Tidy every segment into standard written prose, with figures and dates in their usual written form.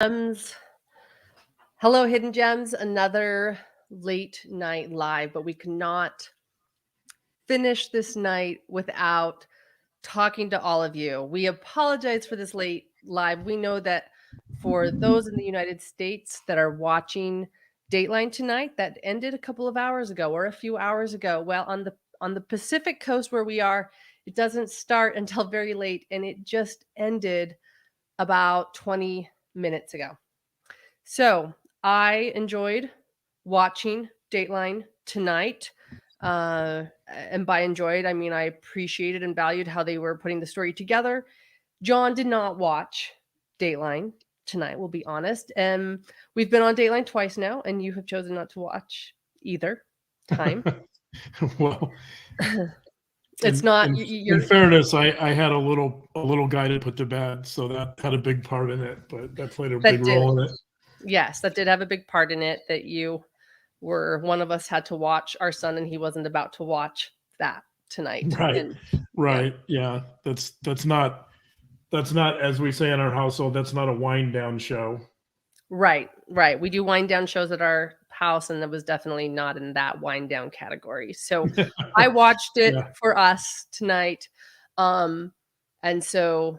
Gems. Hello, Hidden Gems. Another late night live, but we cannot finish this night without talking to all of you. We apologize for this late live. We know that for those in the United States that are watching Dateline tonight, that ended a couple of hours ago or a few hours ago. Well, on the Pacific coast where we are, it doesn't start until very late, and it just ended about 20 minutes ago. So I enjoyed watching Dateline tonight. And by enjoyed, I mean I appreciated and valued how they were putting the story together. John did not watch Dateline tonight, we'll be honest. And we've been on Dateline twice now, and you have chosen not to watch either time. Well, It's not in fairness, I had a little guy to put to bed, so that had a big part in it. But that played a big role in it. Yes, that did have a big part in it. That you were one of us had to watch our son, and he wasn't about to watch that tonight. Right, and, right, yeah. That's not as we say in our household. That's not a wind down show. Right. We do wind down shows at our house, and that was definitely not in that wind down category. So I watched it for us tonight. And so,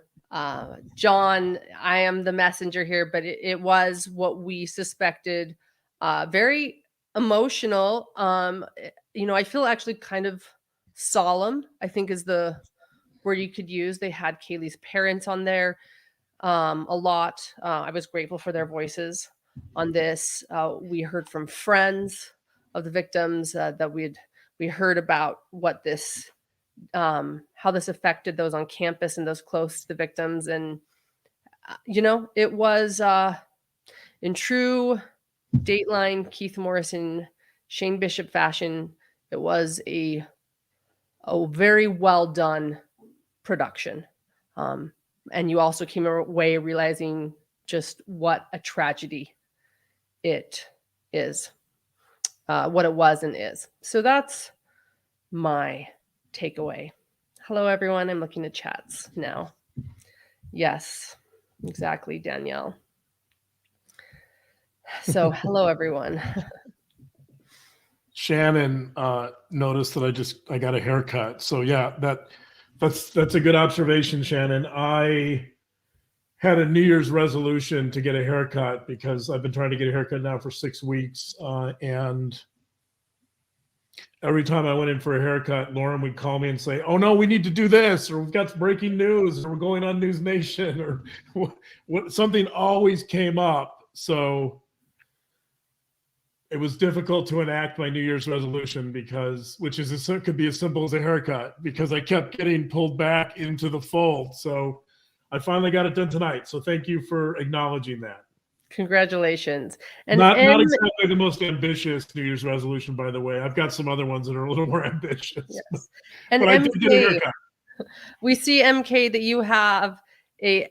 John, I am the messenger here, but it was what we suspected. Very emotional. I feel actually kind of solemn, I think is the word you could use. They had Kaylee's parents on there a lot. I was grateful for their voices on this. We heard from friends of the victims that we heard about what this how this affected those on campus and those close to the victims. And it was in true Dateline Keith Morrison, Shane Bishop fashion. It was a very well done production. And you also came away realizing just what a tragedy it is, what it was and is. So that's my takeaway. Hello, everyone. I'm looking at chats now. Yes, exactly, Danielle. So hello, everyone. Shannon noticed that I got a haircut. So yeah, that's a good observation, Shannon. I had a New Year's resolution to get a haircut because I've been trying to get a haircut now for 6 weeks. And every time I went in for a haircut, Lauren would call me and say, "Oh no, we need to do this," or "We've got breaking news," or "We're going on News Nation," or something always came up. So it was difficult to enact my New Year's resolution could be as simple as a haircut, because I kept getting pulled back into the fold. So I finally got it done tonight. So thank you for acknowledging that. Congratulations. And not exactly the most ambitious New Year's resolution, by the way. I've got some other ones that are a little more ambitious. Yes. And but MK, I did get a haircut. We see, MK, that you have a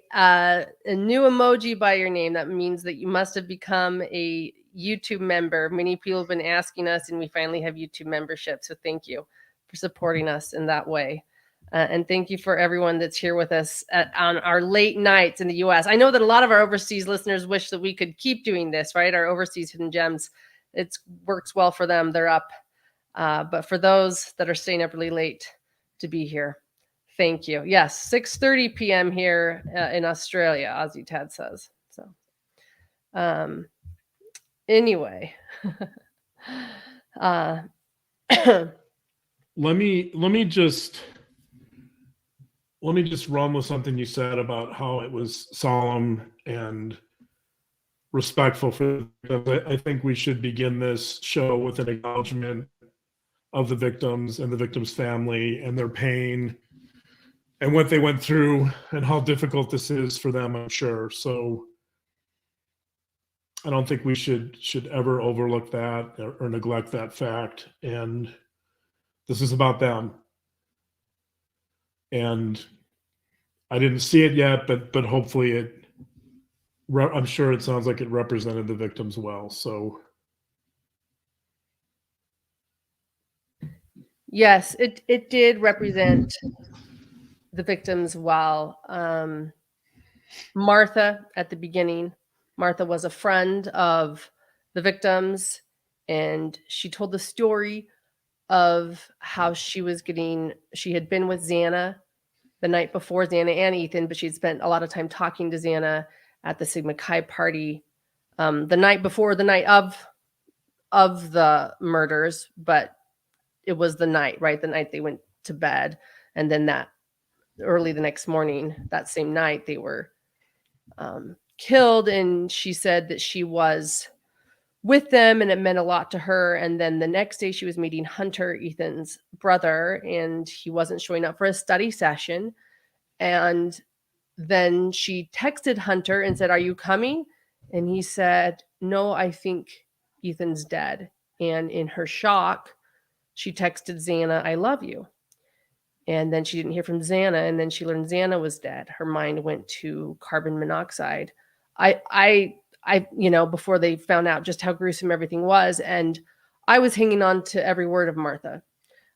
new emoji by your name. That means that you must have become a YouTube member. Many people have been asking us, and we finally have YouTube membership. So thank you for supporting us in that way. And thank you for everyone that's here with us on our late nights in the U.S. I know that a lot of our overseas listeners wish that we could keep doing this, right? Our overseas hidden gems, it works well for them. They're up. But for those that are staying up really late to be here, thank you. Yes, 6:30 p.m. here in Australia, Ozzy Ted says. So anyway. Let me just run with something you said about how it was solemn and respectful for them. I think we should begin this show with an acknowledgement of the victims and the victims' family and their pain and what they went through and how difficult this is for them, I'm sure. So I don't think we should ever overlook that or neglect that fact. And this is about them. And I didn't see it yet, but hopefully I'm sure it sounds like it represented the victims well. So yes, it did represent the victims well. Martha at the beginning Martha was a friend of the victims, and she told the story of how she had been with Xana the night before, Xana and Ethan, but she'd spent a lot of time talking to Xana at the Sigma Chi party the night before, the night of the murders, but it was the night, right? The night they went to bed. And then that early the next morning, that same night, they were killed. And she said that she was with them and it meant a lot to her. And then the next day she was meeting Hunter, Ethan's brother, and he wasn't showing up for a study session. And then she texted Hunter and said, "Are you coming?" And he said, "No, I think Ethan's dead." And in her shock, she texted Xana, "I love you." And then she didn't hear from Xana, and then she learned Xana was dead. Her mind went to carbon monoxide. Before they found out just how gruesome everything was, and I was hanging on to every word of Martha.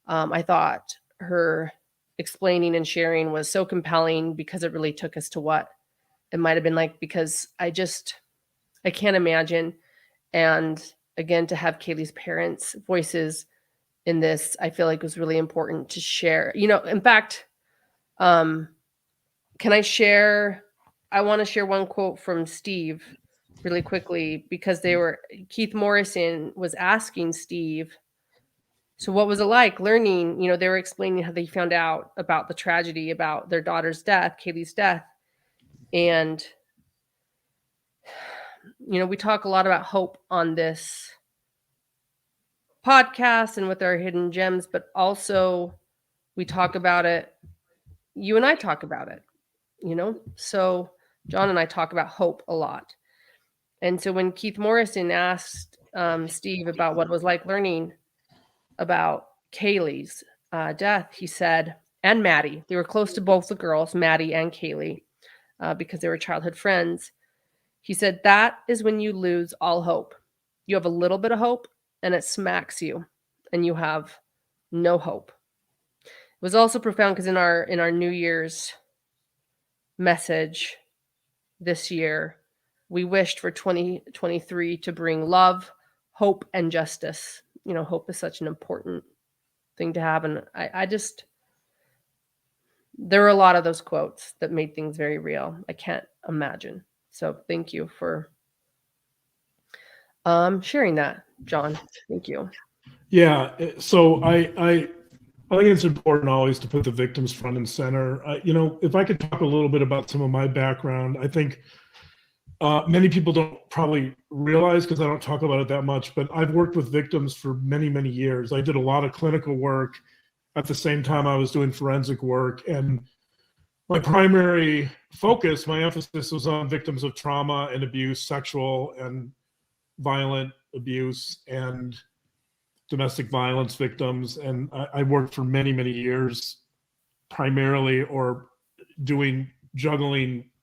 I thought her explaining and sharing was so compelling because it really took us to what it might have been like, because I can't imagine. And again, to have Kaylee's parents' voices in this, I feel like was really important to share. In fact, can I share? I want to share one quote from Steve really quickly, because Keith Morrison was asking Steve, so what was it like learning, they were explaining how they found out about the tragedy, about their daughter's death, Kaylee's death. And, we talk a lot about hope on this podcast and with our hidden gems, but also we talk about it. You and I talk about it, so John and I talk about hope a lot. And so when Keith Morrison asked Steve about what it was like learning about Kaylee's death, he said, and Maddie, they were close to both the girls, Maddie and Kaylee, because they were childhood friends. He said, that is when you lose all hope. You have a little bit of hope and it smacks you and you have no hope. It was also profound because in our New Year's message this year, we wished for 2023 to bring love, hope, and justice. Hope is such an important thing to have. And there were a lot of those quotes that made things very real. I can't imagine. So thank you for sharing that, John. Thank you. Yeah. So I think it's important always to put the victims front and center. If I could talk a little bit about some of my background, I think many people don't probably realize, because I don't talk about it that much, but I've worked with victims for many, many years. I did a lot of clinical work at the same time I was doing forensic work. And my primary focus, my emphasis was on victims of trauma and abuse, sexual and violent abuse, and domestic violence victims. And I worked for many, many years, primarily or juggling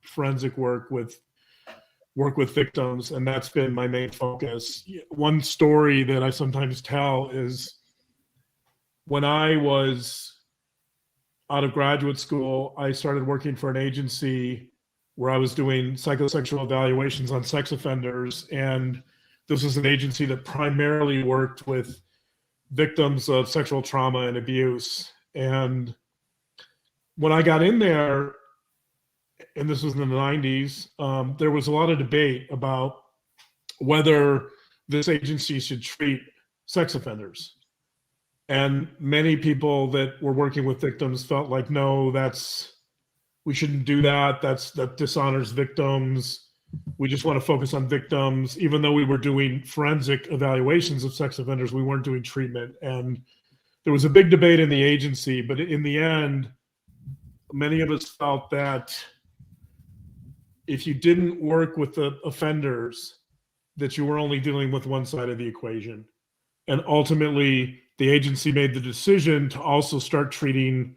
forensic work with victims, and that's been my main focus. One story that I sometimes tell is when I was out of graduate school, I started working for an agency where I was doing psychosexual evaluations on sex offenders, and this was an agency that primarily worked with victims of sexual trauma and abuse. And when I got in there, and this was in the 90s, there was a lot of debate about whether this agency should treat sex offenders. And many people that were working with victims felt like, no, we shouldn't do that. That dishonors victims. We just want to focus on victims. Even though we were doing forensic evaluations of sex offenders, we weren't doing treatment. And there was a big debate in the agency, but in the end, many of us felt that if you didn't work with the offenders, that you were only dealing with one side of the equation. And ultimately, the agency made the decision to also start treating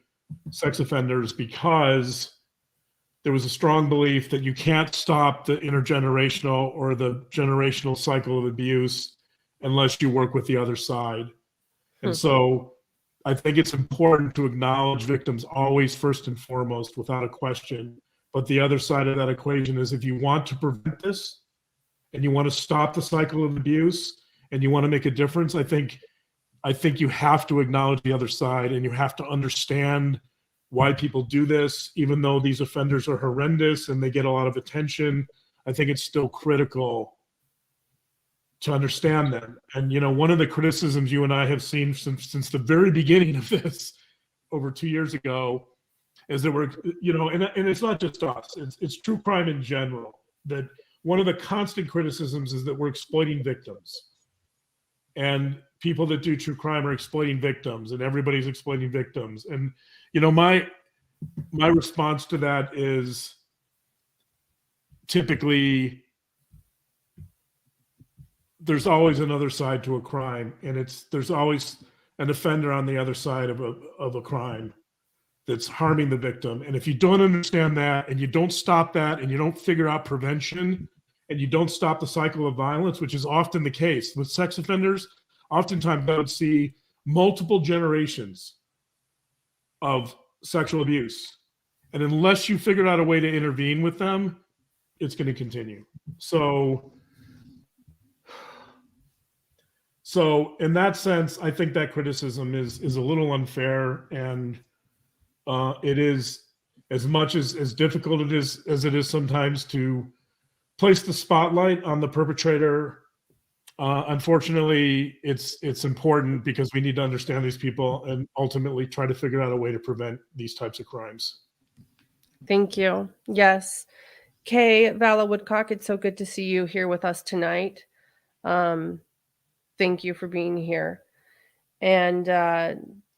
sex offenders because there was a strong belief that you can't stop the intergenerational or the generational cycle of abuse unless you work with the other side. And so I think it's important to acknowledge victims always first and foremost, without a question. But the other side of that equation is, if you want to prevent this, and you want to stop the cycle of abuse and you want to make a difference, I think you have to acknowledge the other side, and you have to understand why people do this. Even though these offenders are horrendous and they get a lot of attention, I think it's still critical to understand them. And, you know, one of the criticisms you and I have seen since the very beginning of this over 2 years ago is that we're, you know, and it's not just us, it's true crime in general, that one of the constant criticisms is that we're exploiting victims. And people that do true crime are exploiting victims, and everybody's exploiting victims. And, you know, my response to that is typically there's always another side to a crime, and there's always an offender on the other side of a crime that's harming the victim. And if you don't understand that, and you don't stop that, and you don't figure out prevention, and you don't stop the cycle of violence, which is often the case with sex offenders, oftentimes I would see multiple generations of sexual abuse. And unless you figure out a way to intervene with them, it's going to continue. So in that sense, I think that criticism is a little unfair, and it is, as much as difficult as it is sometimes to place the spotlight on the perpetrator. Unfortunately, it's important because we need to understand these people and ultimately try to figure out a way to prevent these types of crimes. Thank you. Yes. Kay, Vala Woodcock, it's so good to see you here with us tonight. Thank you for being here. And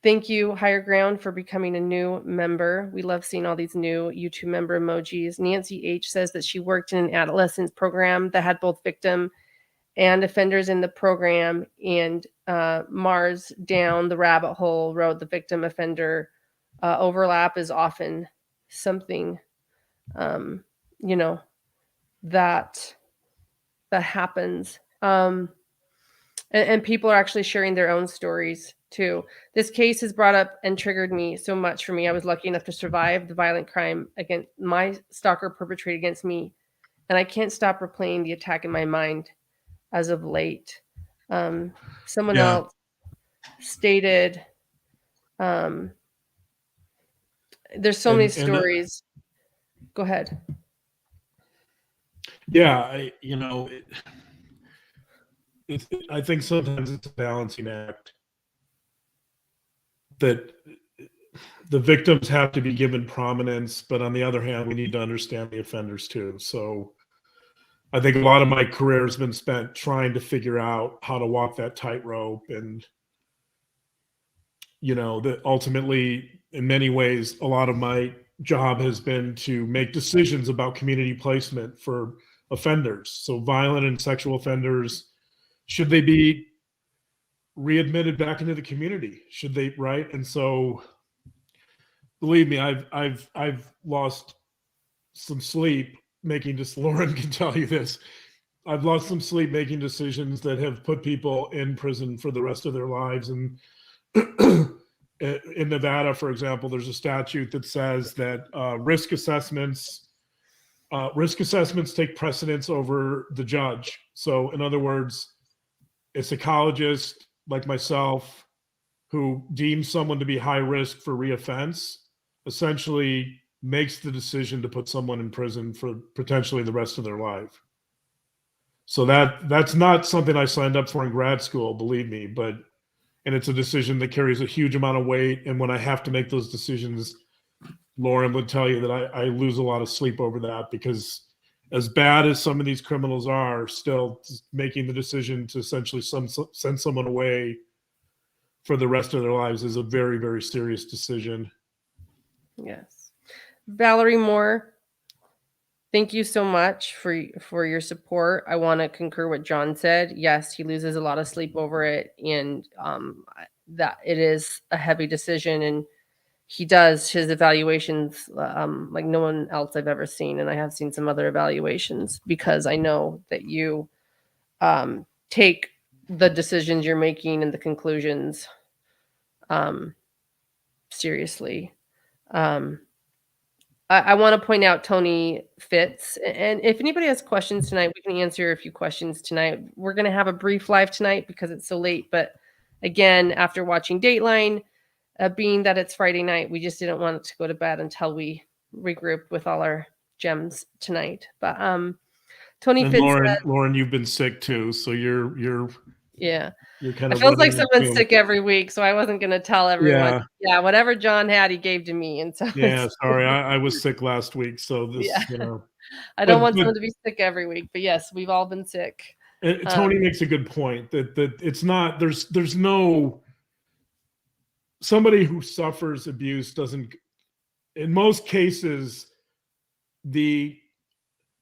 thank you, Higher Ground, for becoming a new member. We love seeing all these new YouTube member emojis. Nancy H says that she worked in an adolescence program that had both victim and offenders in the program, and Mars down the rabbit hole road. The victim offender overlap is often something, you know, that happens. And people are actually sharing their own stories too. This case has brought up and triggered me so much for me. I was lucky enough to survive the violent crime against my stalker perpetrated against me, and I can't stop replaying the attack in my mind as of late. Someone else stated, there's so many stories. Go ahead. Yeah, I think sometimes it's a balancing act, that the victims have to be given prominence, but on the other hand, we need to understand the offenders too. So I think a lot of my career has been spent trying to figure out how to walk that tightrope. And, you know, that ultimately, in many ways, a lot of my job has been to make decisions about community placement for offenders. So violent and sexual offenders, should they be readmitted back into the community? Should they, right? And so, believe me, I've lost some sleep making this. Lauren can tell you this. I've lost some sleep making decisions that have put people in prison for the rest of their lives. And in Nevada, for example, there's a statute that says that risk assessments take precedence over the judge. So in other words, a psychologist like myself who deems someone to be high risk for reoffense essentially makes the decision to put someone in prison for potentially the rest of their life. So that's not something I signed up for in grad school, believe me, and it's a decision that carries a huge amount of weight. And when I have to make those decisions, Lauren would tell you that I lose a lot of sleep over that, because as bad as some of these criminals are, still making the decision to essentially send someone away for the rest of their lives is a very, very serious decision. Yes. Valerie Moore, thank you so much for your support. I want to concur what John said. Yes, he loses a lot of sleep over it, and that it is a heavy decision, and he does his evaluations like no one else I've ever seen. And I have seen some other evaluations, because I know that you take the decisions you're making and the conclusions seriously. I want to point out Tony Fitz. And if anybody has questions tonight, we can answer a few questions tonight. We're going to have a brief live tonight because it's so late. But again, after watching Dateline, being that it's Friday night, we just didn't want to go to bed until we regrouped with all our gems tonight. But Tony and Fitz Lauren, you've been sick too, so you're yeah. kind It of feels like running someone's into. sick every week, so I wasn't going to tell everyone. Yeah. Yeah, whatever John had, he gave to me, and so Yeah, sorry, I was sick last week, so yeah. this, I don't want someone to be sick every week, but yes, we've all been sick. Tony makes a good point that it's not there's no somebody who suffers abuse doesn't, in most cases, the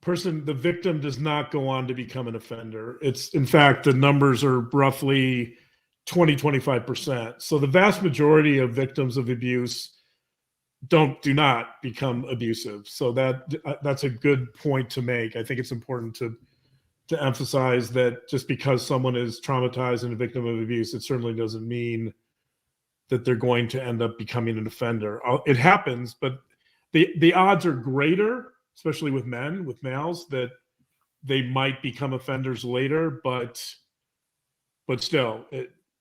victim does not go on to become an offender. It's, in fact, the numbers are roughly 20-25%. So the vast majority of victims of abuse do not become abusive. So that's a good point to make. I think it's important to emphasize that just because someone is traumatized and a victim of abuse, it certainly doesn't mean that they're going to end up becoming an offender. It happens, but the odds are greater, especially with males, that they might become offenders later, but still,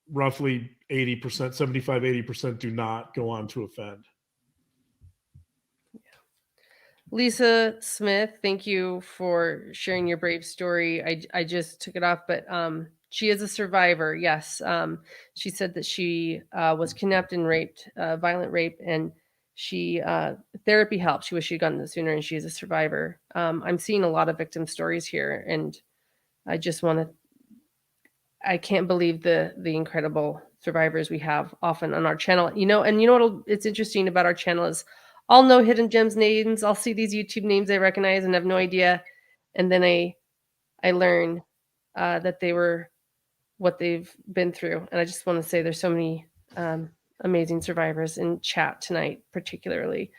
roughly 80%, 75, 80% do not go on to offend. Lisa Smith, thank you for sharing your brave story. I just took it off, but she is a survivor. Yes, she said that she was kidnapped and raped, violent rape, and she therapy helped. She wished she'd gotten it sooner, and she is a survivor. I'm seeing a lot of victim stories here, and I just want to. I can't believe the incredible survivors we have often on our channel. And you know what? It's interesting about our channel is I'll know hidden gems names. I'll see these YouTube names I recognize and have no idea, and then I learn that they were what they've been through. And I just want to say there's so many amazing survivors in chat tonight, particularly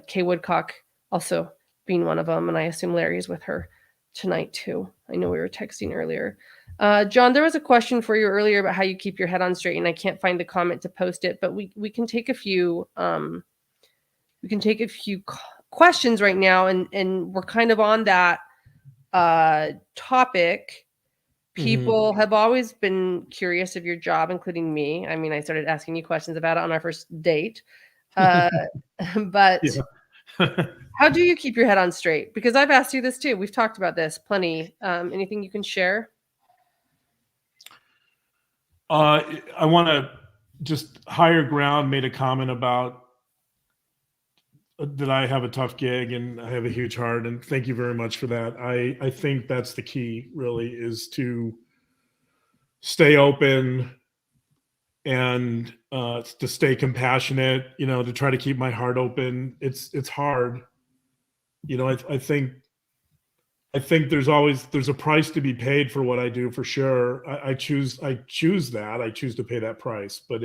Kay Woodcock also being one of them, and I assume Larry is with her tonight too. I know we were texting earlier. John, there was a question for you earlier about how you keep your head on straight, and I can't find the comment to post it, but we can take a few questions right now, and we're kind of on that topic. People have always been curious of your job, including me. I mean, I started asking you questions about it on our first date. But how do you keep your head on straight? Because I've asked you this too. We've talked about this plenty. Anything you can share? I want to just Higher Ground made a comment about that I have a tough gig and I have a huge heart, and thank you very much for that. I think that's the key, really, is to stay open and to stay compassionate, to try to keep my heart open. It's hard. I think there's a price to be paid for what I do, for sure. I choose that. I choose to pay that price, but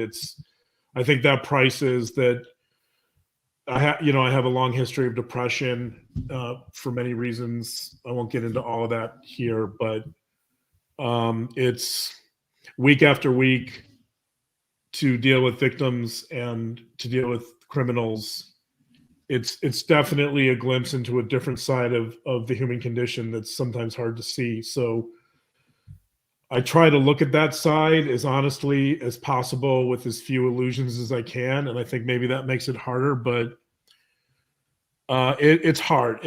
I think that price is that I have a long history of depression for many reasons. I won't get into all of that here, but it's week after week to deal with victims and to deal with criminals. It's definitely a glimpse into a different side of the human condition that's sometimes hard to see. So I try to look at that side as honestly as possible with as few illusions as I can, and I think maybe that makes it harder, but it's hard.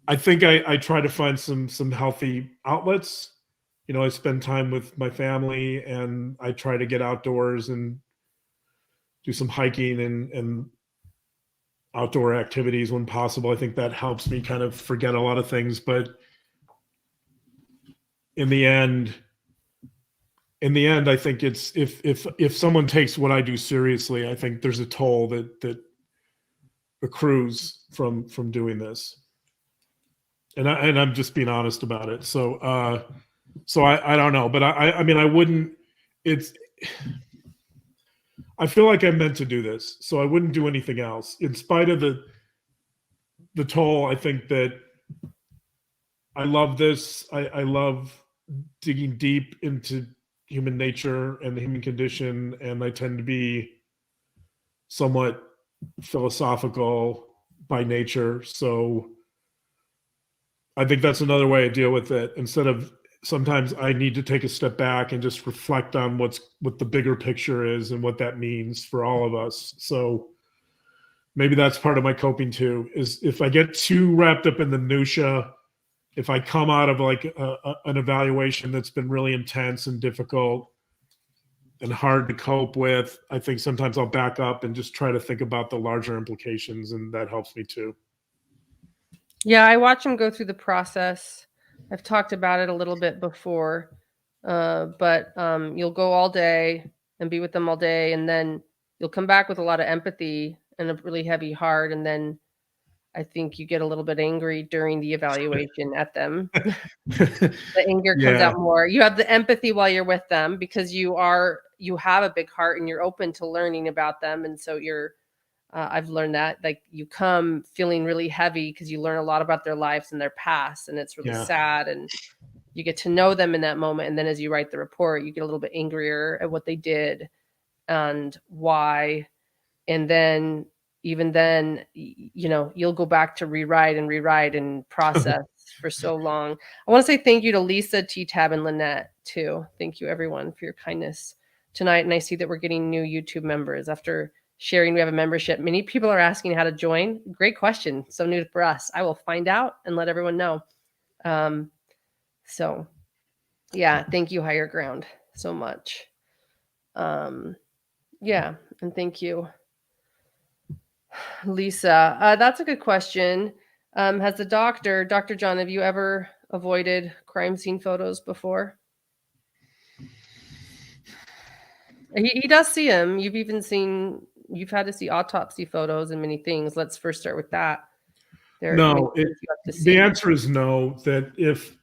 I think I try to find some healthy outlets. I spend time with my family, and I try to get outdoors and do some hiking and outdoor activities when possible. I think that helps me kind of forget a lot of things. But in the end, I think it's if someone takes what I do seriously, I think there's a toll that accrues from doing this. And I'm just being honest about it. So I don't know, but I mean, I wouldn't. I feel like I'm meant to do this, so I wouldn't do anything else. In spite of the toll, I think that I love this. I love digging deep into human nature and the human condition, and I tend to be somewhat philosophical by nature. So I think that's another way to deal with it. Instead of, sometimes I need to take a step back and just reflect on what the bigger picture is and what that means for all of us. So maybe that's part of my coping too, is if I get too wrapped up in the minutia, if I come out of like an evaluation that's been really intense and difficult and hard to cope with, I think sometimes I'll back up and just try to think about the larger implications, and that helps me too. Yeah, I watch them go through the process. I've talked about it a little bit before, but you'll go all day and be with them all day, and then you'll come back with a lot of empathy and a really heavy heart, and then I think you get a little bit angry during the evaluation at them. The anger comes Yeah. out more. You have the empathy while you're with them because you have a big heart and you're open to learning about them, and so I've learned that, like, you come feeling really heavy because you learn a lot about their lives and their past, and it's really Yeah. sad, and you get to know them in that moment, and then as you write the report, you get a little bit angrier at what they did and why, and then even then, you'll go back to rewrite and process for so long. I want to say thank you to Lisa, T-Tab, and Lynette too. Thank you everyone for your kindness tonight, and I see that we're getting new YouTube members after sharing. We have a membership. Many people are asking how to join. Great question. So new for us. I will find out and let everyone know. So yeah, thank you, Higher Ground, so much. Yeah, and thank you, Lisa. That's a good question. Has Dr. John, have you ever avoided crime scene photos before? He does see them. You've had to see autopsy photos and many things. Let's first start with that. No, the answer is no, that if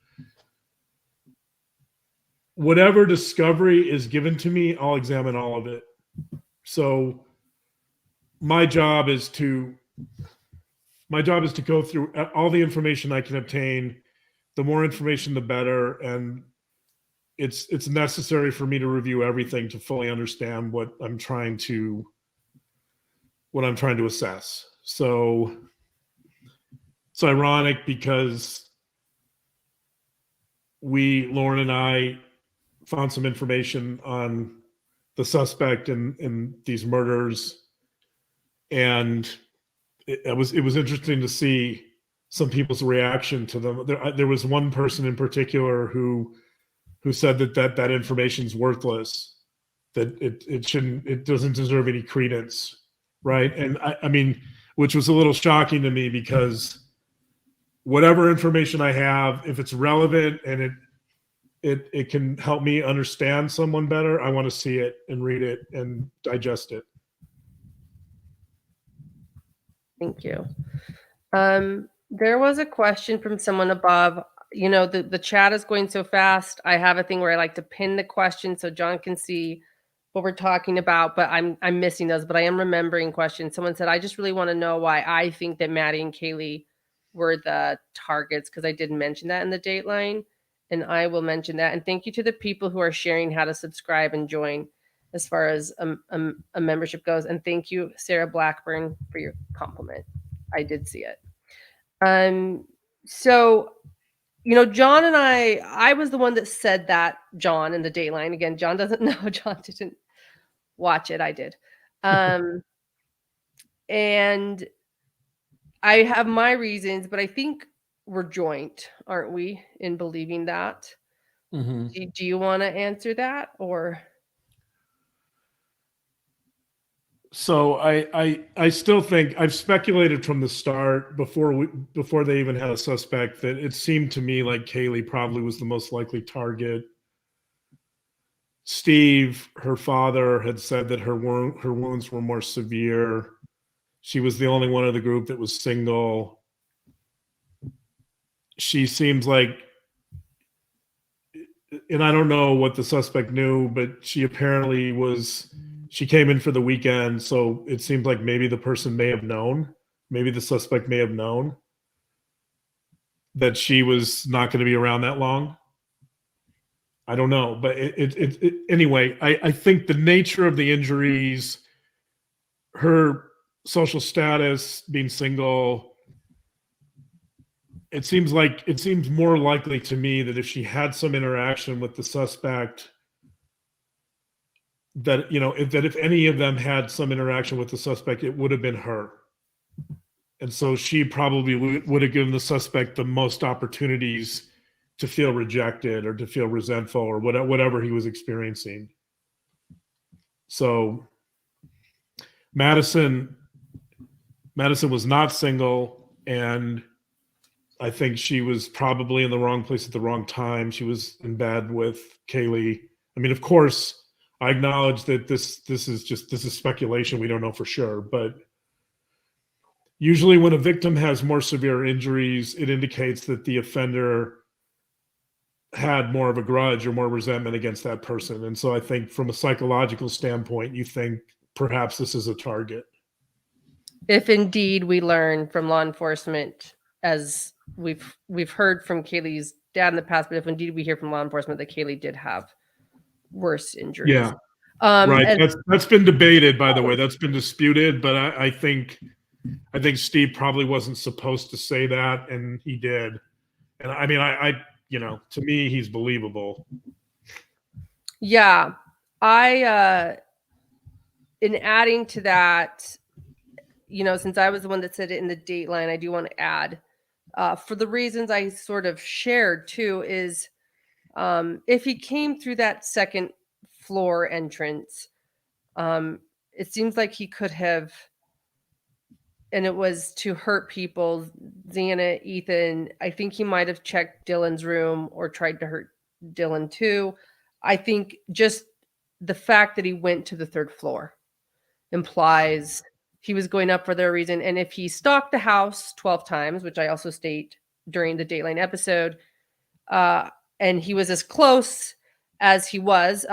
whatever discovery is given to me, I'll examine all of it. So my job is to go through all the information I can obtain. The more information, the better. And it's necessary for me to review everything to fully understand what I'm trying to assess. So it's ironic because Lauren and I found some information on the suspect in these murders, and it was interesting to see some people's reaction to them. There was one person in particular who said that information is worthless, that it doesn't deserve any credence, right? And I mean, which was a little shocking to me, because whatever information I have, if it's relevant and it can help me understand someone better, I want to see it and read it and digest it. Thank you. There was a question from someone above. The chat is going so fast. I have a thing where I like to pin the question so John can see what we're talking about, but I'm missing those, but I am remembering questions. Someone said, I just really want to know why I think that Maddie and Kaylee were the targets, because I didn't mention that in the Dateline, and I will mention that. And thank you to the people who are sharing how to subscribe and join as far as a membership goes. And thank you, Sarah Blackburn, for your compliment. I did see it. So, John and I was the one that said that, John, in the Dateline. Again, John doesn't know. John didn't watch it. I did. And I have my reasons, but I think we're joint, aren't we, in believing that? Mm-hmm. Do you want to answer that, or? So I still think, I've speculated from the start, before they even had a suspect, that it seemed to me like Kaylee probably was the most likely target. Steve, her father, had said that her wounds were more severe. She was the only one of the group that was single. She seems like, and I don't know what the suspect knew, but she came in for the weekend, so it seemed like maybe the person may have known, maybe the suspect may have known that she was not going to be around that long. I don't know, but anyway, I think the nature of the injuries, her social status, being single, it seems more likely to me that if she had some interaction with the suspect, that if any of them had some interaction with the suspect, it would have been her. And so she probably would have given the suspect the most opportunities to feel rejected or to feel resentful or whatever he was experiencing. So Madison was not single, and I think she was probably in the wrong place at the wrong time. She was in bed with Kaylee. I mean, of course, I acknowledge that this is speculation. We don't know for sure, but usually when a victim has more severe injuries, it indicates that the offender had more of a grudge or more resentment against that person. And so I think from a psychological standpoint, you think perhaps this is a target. If indeed we learn from law enforcement, as we've heard from Kaylee's dad in the past, but if indeed we hear from law enforcement that Kaylee did have worse injuries. Yeah. Right. That's been debated, by the way. That's been disputed, but I think Steve probably wasn't supposed to say that, and he did. And I mean, I to me, he's believable. Yeah. In adding to that, since I was the one that said it in the Dateline, I do want to add, for the reasons I sort of shared too, is if he came through that second floor entrance, it seems like he could have, and it was to hurt people, Xana, Ethan. I think he might have checked Dylan's room or tried to hurt Dylan too. I think just the fact that he went to the third floor implies he was going up for their reason. And if he stalked the house 12 times, which I also state during the Dateline episode, and he was as close as he was,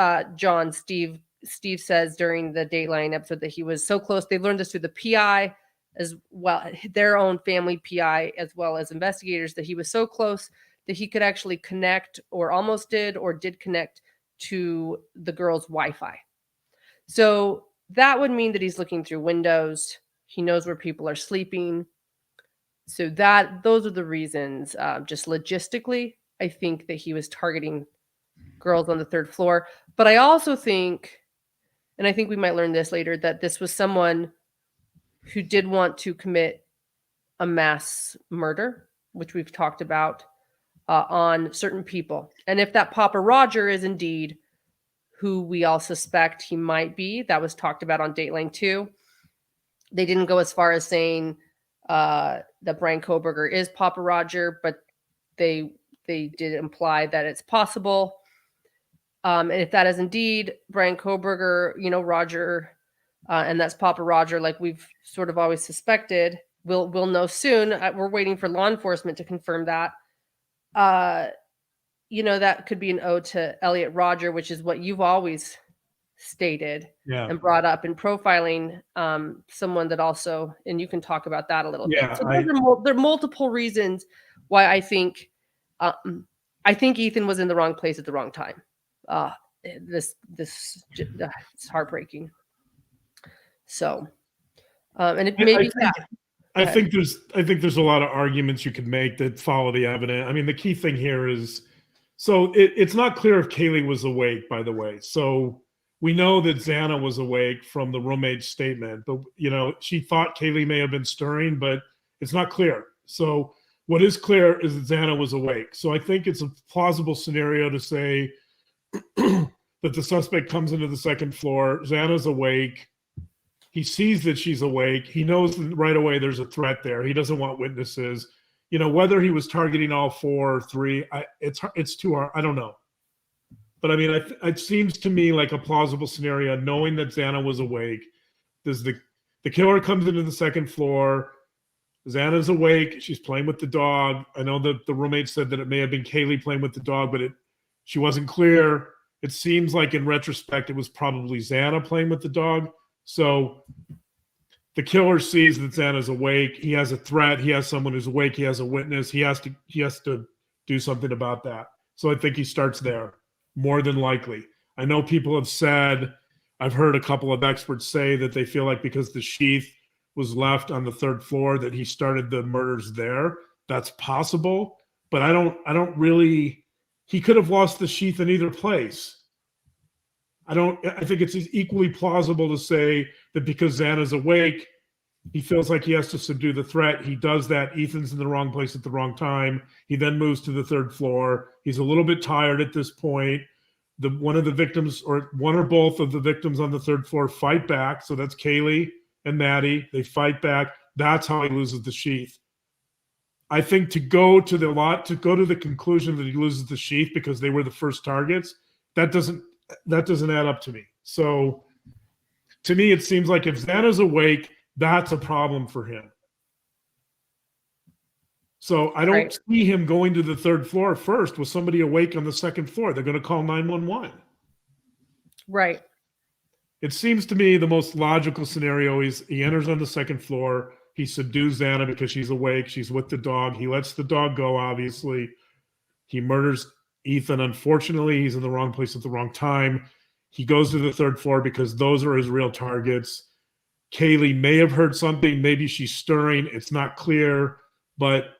Steve says during the Dateline episode that he was so close. They learned this through the PI as well, their own family PI, as well as investigators, that he was so close that he could actually connect, or almost did, or did connect to the girl's Wi-Fi. So that would mean that he's looking through windows. He knows where people are sleeping. So those are the reasons. Just logistically, I think that he was targeting girls on the third floor. But I also think, and I think we might learn this later, that this was someone who did want to commit a mass murder, which we've talked about, on certain people. And if that Papa Roger is indeed who we all suspect he might be, that was talked about on Dateline too. They didn't go as far as saying that Brian Koberger is Papa Roger, but they did imply that it's possible. And if that is indeed Brian Koberger, Roger, and that's Papa Roger, like we've sort of always suspected, we'll know soon. We're waiting for law enforcement to confirm that. That could be an ode to Elliot Rodger, which is what you've always stated and brought up in profiling someone that also, and you can talk about that a little bit. So there are multiple reasons why I think Ethan was in the wrong place at the wrong time. This it's heartbreaking. So, and it may be. I think there's a lot of arguments you could make that follow the evidence. I mean, the key thing here is, so it's not clear if Kaylee was awake, by the way. So we know that Xana was awake from the roommate's statement, but she thought Kaylee may have been stirring, but it's not clear. So what is clear is that Xana was awake. So I think it's a plausible scenario to say that the suspect comes into the second floor, Xana's awake. He sees that she's awake. He knows that right away there's a threat there. He doesn't want witnesses. Whether he was targeting all four or three, it's too hard. I don't know. But I mean, it seems to me like a plausible scenario, knowing that Xana was awake. The killer comes into the second floor. Xana's awake. She's playing with the dog. I know that the roommate said that it may have been Kaylee playing with the dog, but she wasn't clear. It seems like in retrospect, it was probably Xana playing with the dog. So the killer sees that Xana's awake. He has a threat. He has someone who's awake. He has a witness. He has to do something about that. So I think he starts there, more than likely. I know people have said, I've heard a couple of experts say that they feel like because the sheath was left on the third floor, that he started the murders there. That's possible, but I don't really. He could have lost the sheath in either place. I think it's equally plausible to say that because Xana's awake, he feels like he has to subdue the threat. He does that. Ethan's in the wrong place at the wrong time. He then moves to the third floor. He's a little bit tired at this point. One of the victims, or one or both of the victims on the third floor, fight back. So that's Kaylee and Maddie. They fight back. That's how he loses the sheath. I think to go to the conclusion that he loses the sheath because they were the first targets, that doesn't add up to me. So to me, it seems like if Xana's awake, that's a problem for him. So I don't see him going to the third floor first with somebody awake on the second floor. They're going to call 911. Right. It seems to me the most logical scenario is he enters on the second floor. He subdues Xana because she's awake. She's with the dog. He lets the dog go, obviously. He murders Ethan. Unfortunately, he's in the wrong place at the wrong time. He goes to the third floor because those are his real targets. Kaylee may have heard something. Maybe she's stirring. It's not clear, but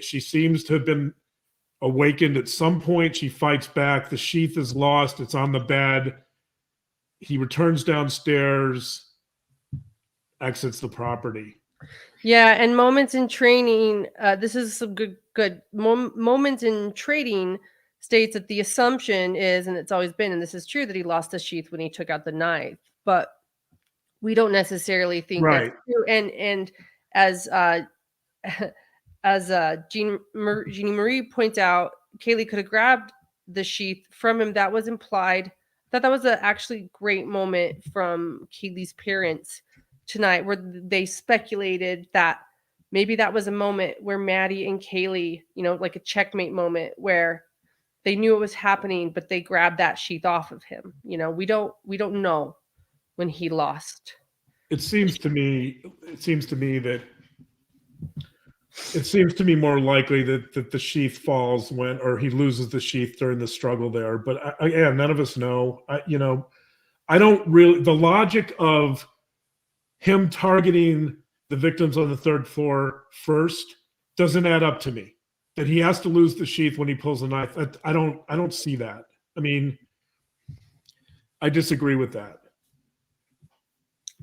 she seems to have been awakened at some point. She fights back. The sheath is lost. It's on the bed. He returns downstairs, exits the property. Yeah, and moments in training. This is some good moments in trading. States that the assumption is, and it's always been, and this is true, that he lost the sheath when he took out the knife, but we don't necessarily think that's true. And as Jeannie Marie points out, Kaylee could have grabbed the sheath from him. That was implied. I thought that was a actually great moment from Kaylee's parents tonight, where they speculated that maybe that was a moment where Maddie and Kaylee, like a checkmate moment where they knew it was happening, but they grabbed that sheath off of him. We don't know when he lost. It seems to me more likely that the sheath falls or he loses the sheath during the struggle there. But none of us know. I don't really. The logic of him targeting the victims on the third floor first doesn't add up to me. That he has to lose the sheath when he pulls a knife. I don't see that. I mean, I disagree with that.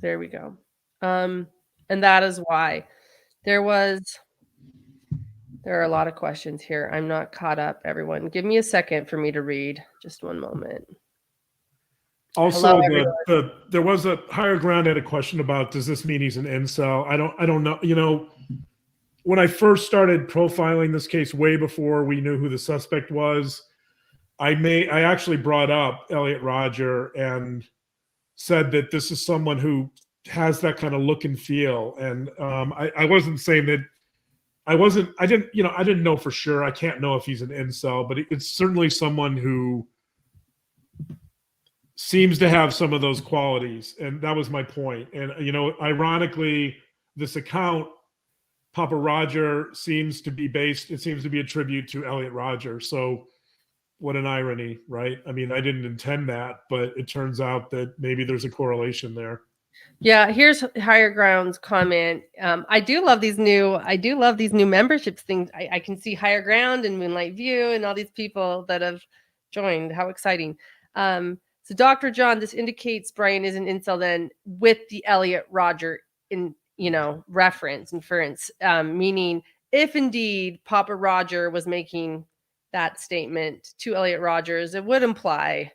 There we go. And that is why there are a lot of questions here. I'm not caught up, everyone. Give me a second for me to read. Just one moment. Also, there was a Higher Ground had a question about, does this mean he's an incel? I don't know. When I first started profiling this case, way before we knew who the suspect was, I actually brought up Elliot Rodger and said that this is someone who has that kind of look and feel. And I wasn't saying that I didn't know for sure. I can't know if he's an incel, but it's certainly someone who seems to have some of those qualities. And that was my point. And, ironically, this account, Papa Roger, seems to be a tribute to Elliot Rodger. So what an irony, right? I mean, I didn't intend that, but it turns out that maybe there's a correlation there. Yeah, here's Higher Ground's comment. I do love these new memberships things. I can see Higher Ground and Moonlight View and all these people that have joined. How exciting. So Dr. John, this indicates Brian is an incel then with the Elliot Rodger inference, meaning if indeed Papa Roger was making that statement to Elliot Rodgers, it would imply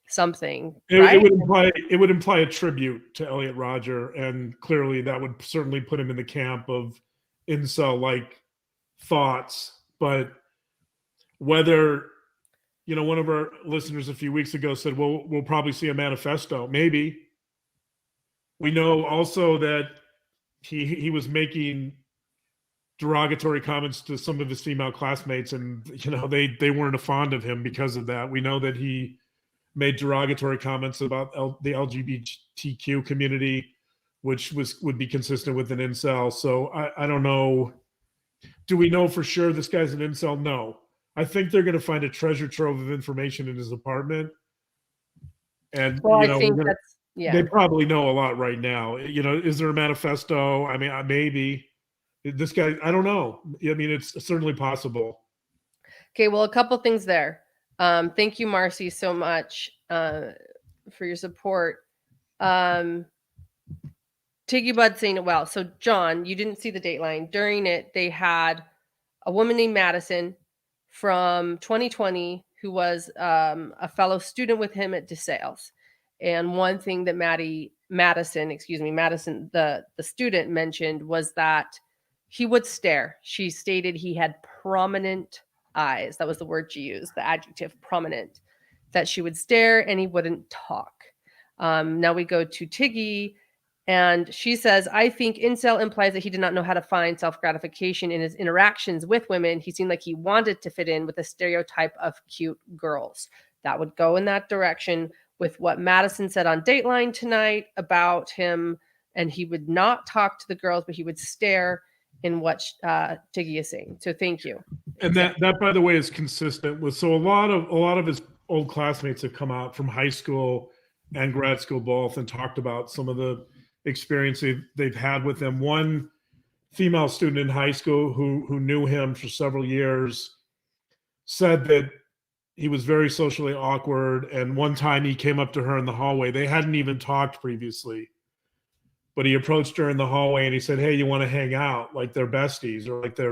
something. It would imply a tribute to Elliot Rodger, and clearly that would certainly put him in the camp of incel-like thoughts. But whether, one of our listeners a few weeks ago said, well, we'll probably see a manifesto. Maybe. We know also that he was making derogatory comments to some of his female classmates, and they weren't fond of him because of that. We know that he made derogatory comments about the LGBTQ community, which would be consistent with an incel. So I don't know. Do we know for sure this guy's an incel? No. I think they're going to find a treasure trove of information in his apartment. And I think They probably know a lot right now. Is there a manifesto? I mean, maybe this guy, I don't know. I mean, it's certainly possible. Okay, well, a couple things there. Thank you, Marcy, so much for your support. Tiggy Bud saying it well. So, John, you didn't see the Dateline. During it, they had a woman named Madison from 2020 who was a fellow student with him at DeSales. And one thing that Madison, the student mentioned was that he would stare. She stated he had prominent eyes. That was the word she used, the adjective prominent, that she would stare and he wouldn't talk. Now we go to Tiggy, and she says, I think incel implies that he did not know how to find self-gratification in his interactions with women. He seemed like he wanted to fit in with a stereotype of cute girls. That would go in that direction with what Madison said on Dateline tonight about him. And he would not talk to the girls, but he would stare in what Tiggy is saying. So thank you. And that, by the way, is consistent with, so a lot of his old classmates have come out from high school and grad school both and talked about some of the experience they've had with him. One female student in high school who knew him for several years said that he was very socially awkward. And one time he came up to her in the hallway. They hadn't even talked previously, but he approached her in the hallway and he said, hey, you want to hang out? Like they're besties, or like they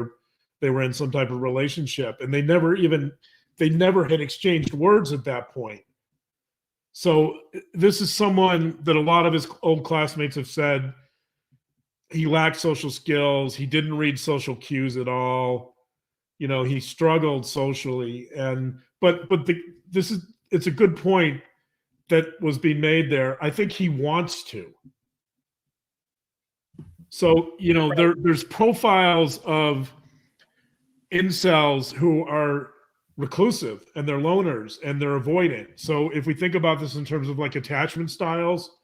were in some type of relationship. And they never had exchanged words at that point. So this is someone that a lot of his old classmates have said he lacked social skills. He didn't read social cues at all. He struggled socially. It's a good point that was being made there. I think he wants to. So, there's profiles of incels who are reclusive and they're loners and they're avoidant. So if we think about this in terms of like attachment styles,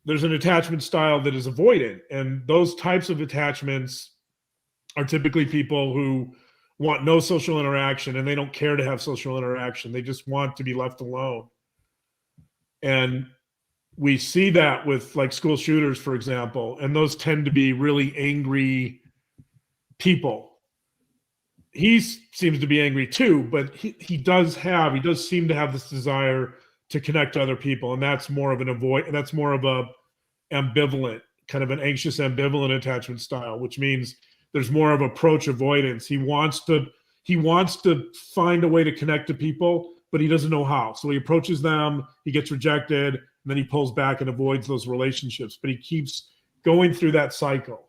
there's an attachment style that is avoidant. And those types of attachments are typically people who want no social interaction and they don't care to have social interaction. They just want to be left alone. And we see that with like school shooters, for example, and those tend to be really angry people. He seems to be angry too, but he does seem to have this desire to connect to other people. And that's more of an ambivalent, kind of an anxious ambivalent attachment style, which means there's more of approach avoidance. He wants to find a way to connect to people, but he doesn't know how. So he approaches them, he gets rejected, and then he pulls back and avoids those relationships. But he keeps going through that cycle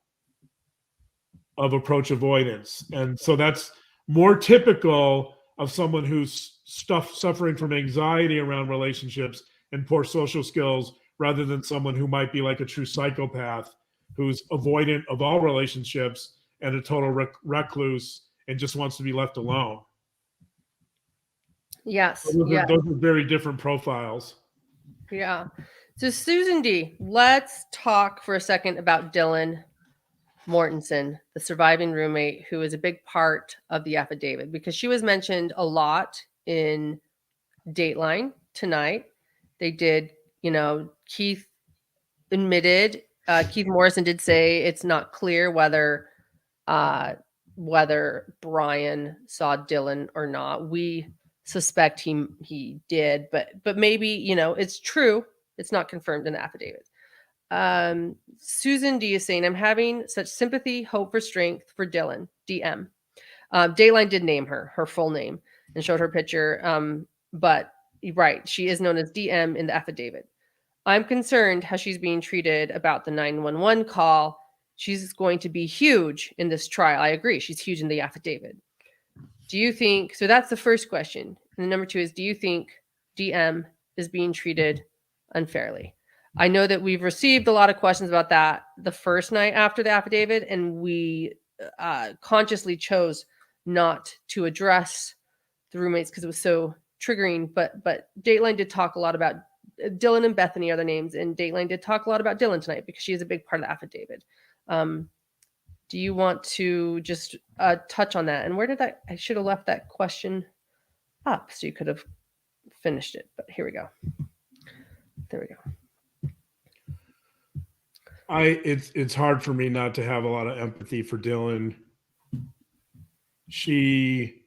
of approach avoidance. And so that's more typical of someone who's suffering from anxiety around relationships and poor social skills, rather than someone who might be like a true psychopath who's avoidant of all relationships and a total recluse and just wants to be left alone. Yes. Those are very different profiles. Yeah. So Susan D., let's talk for a second about Dylan Mortensen, the surviving roommate, who is a big part of the affidavit, because she was mentioned a lot in Dateline tonight. They did, Keith admitted, Keith Morrison did say it's not clear whether Brian saw Dylan or not. We suspect he did, but maybe, it's true. It's not confirmed in the affidavit. Susan D is saying, I'm having such sympathy, hope for strength for Dylan, DM. Dateline did name her full name and showed her picture. But right, she is known as DM in the affidavit. I'm concerned how she's being treated about the 911 call. She's going to be huge in this trial. I agree. She's huge in the affidavit. Do you think, so that's the first question. And number two is, do you think DM is being treated unfairly? I know that we've received a lot of questions about that the first night after the affidavit, and we consciously chose not to address the roommates because it was so triggering. But Dateline did talk a lot about Dylan and Bethany are their names, and Dateline did talk a lot about Dylan tonight because she is a big part of the affidavit. Do you want to just touch on that? And where did I should have left that question up so you could have finished it, but here we go. There we go. It's hard for me not to have a lot of empathy for Dylan. She,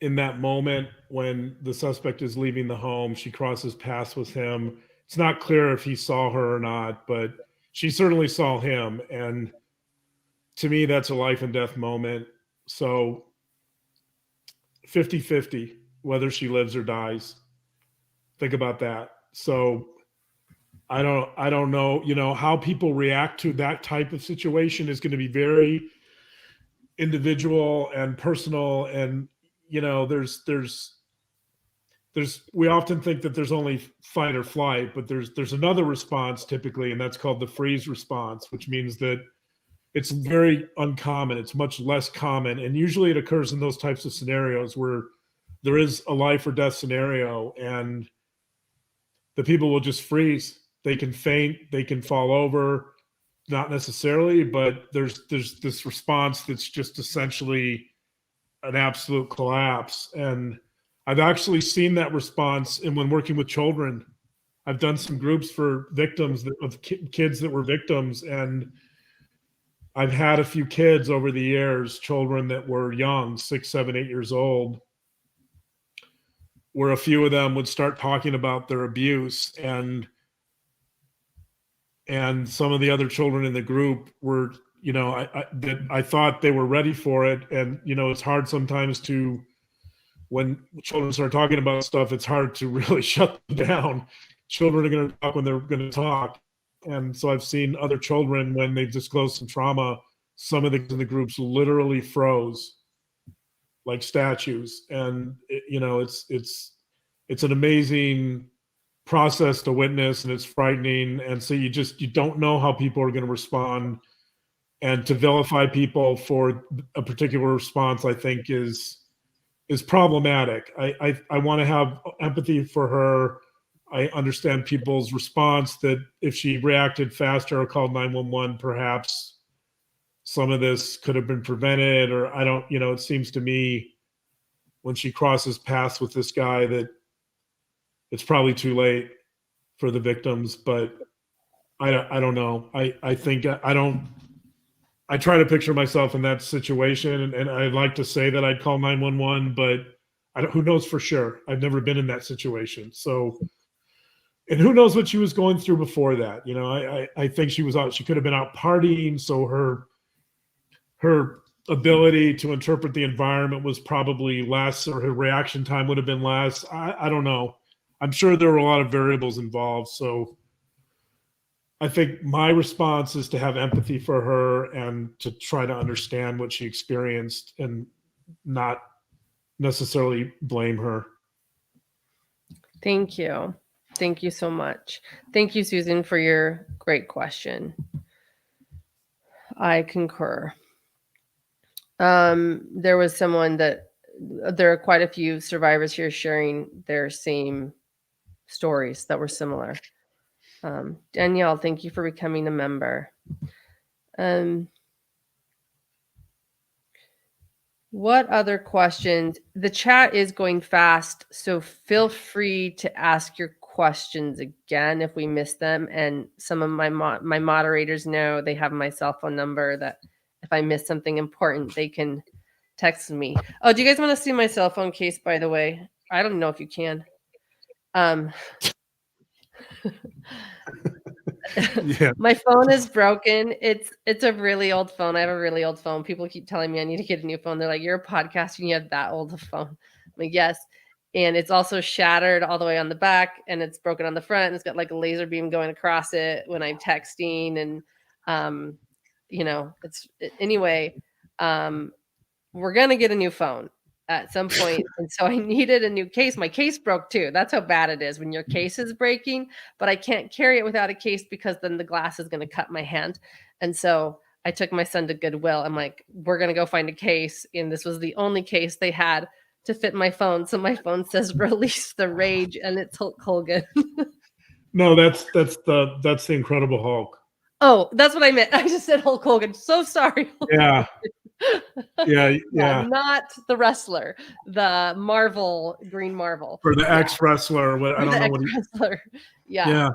in that moment when the suspect is leaving the home, she crosses paths with him. It's not clear if he saw her or not, but she certainly saw him. And to me, that's a life and death moment. So 50-50, whether she lives or dies. Think about that. So I don't know, how people react to that type of situation is going to be very individual and personal. And, we often think that there's only fight or flight, but there's another response typically, and that's called the freeze response, which means that it's very uncommon. It's much less common. And usually it occurs in those types of scenarios where there is a life or death scenario and the people will just freeze. They can faint, they can fall over, not necessarily, but there's this response that's just essentially an absolute collapse. And I've actually seen that response. And when working with children, I've done some groups for victims of kids that were victims. And I've had a few kids over the years, children that were young, 6, 7, 8 years old, where a few of them would start talking about their abuse, and some of the other children in the group were, I thought they were ready for it. And, it's hard sometimes when children start talking about stuff, it's hard to really shut them down. Children are going to talk when they're going to talk. And so I've seen other children, when they've disclosed some trauma, some of the groups literally froze like statues. And it's an amazing process to witness, and it's frightening. And so you don't know how people are going to respond, and to vilify people for a particular response, I think is problematic. I want to have empathy for her. I understand people's response, that if she reacted faster or called 911, perhaps some of this could have been prevented. Or I don't, it seems to me when she crosses paths with this guy that it's probably too late for the victims. But I don't know. I think I try to picture myself in that situation, and I'd like to say that I'd call 911, but who knows for sure? I've never been in that situation. So, and who knows what she was going through before that? I think she could have been out partying. So her ability to interpret the environment was probably less, or her reaction time would have been less. I don't know. I'm sure there were a lot of variables involved. So I think my response is to have empathy for her and to try to understand what she experienced and not necessarily blame her. Thank you. Thank you so much. Thank you, Susan, for your great question. I concur. There was someone there are quite a few survivors here sharing their same stories that were similar. Danielle, thank you for becoming a member. What other questions? The chat is going fast, so feel free to ask your questions again if we miss them. And some of my moderators know, they have my cell phone number, that if I miss something important, they can text me. Oh, do you guys want to see my cell phone case, by the way? I don't know if you can. Yeah. My phone is broken. It's a really old phone. I have a really old phone. People keep telling me I need to get a new phone. They're like, you're a podcaster and you have that old a phone. I'm like, yes. And it's also shattered all the way on the back, and it's broken on the front. And it's got like a laser beam going across it when I'm texting. And anyway, we're gonna get a new phone at some point. And so I needed a new case. My case broke too. That's how bad it is when your case is breaking, but I can't carry it without a case because then the glass is going to cut my hand. And so I took my son to Goodwill. I'm like, we're going to go find a case. And this was the only case they had to fit my phone. So my phone says release the rage, and it's Hulk Hogan. No, that's the Incredible Hulk. Oh, that's what I meant. I just said Hulk Hogan. So sorry. Yeah. Yeah, yeah. Not the wrestler, the Marvel, Green Marvel. Or the ex-wrestler. I don't know what he. Wrestler. Yeah.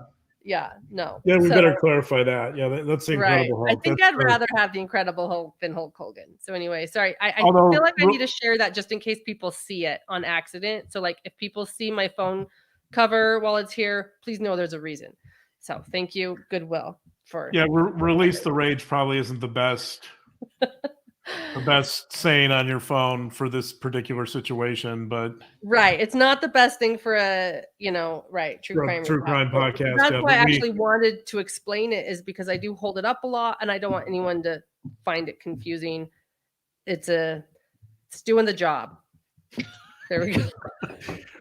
Yeah. No. Yeah, we So, better clarify that. Yeah, that's the right. Incredible I Hulk. think That's I'd rather have the Incredible Hulk than Hulk Hogan. So anyway, sorry. I Although, feel like I need to share that just in case people see it on accident. So like if people see my phone cover while it's here, please know there's a reason. So thank you, Goodwill, for release the rage probably isn't the best saying on your phone for this particular situation, but right. It's not the best thing for a, true crime podcast. That's why I actually wanted to explain it, is because I do hold it up a lot and I don't want anyone to find it confusing. It's doing the job. There we go.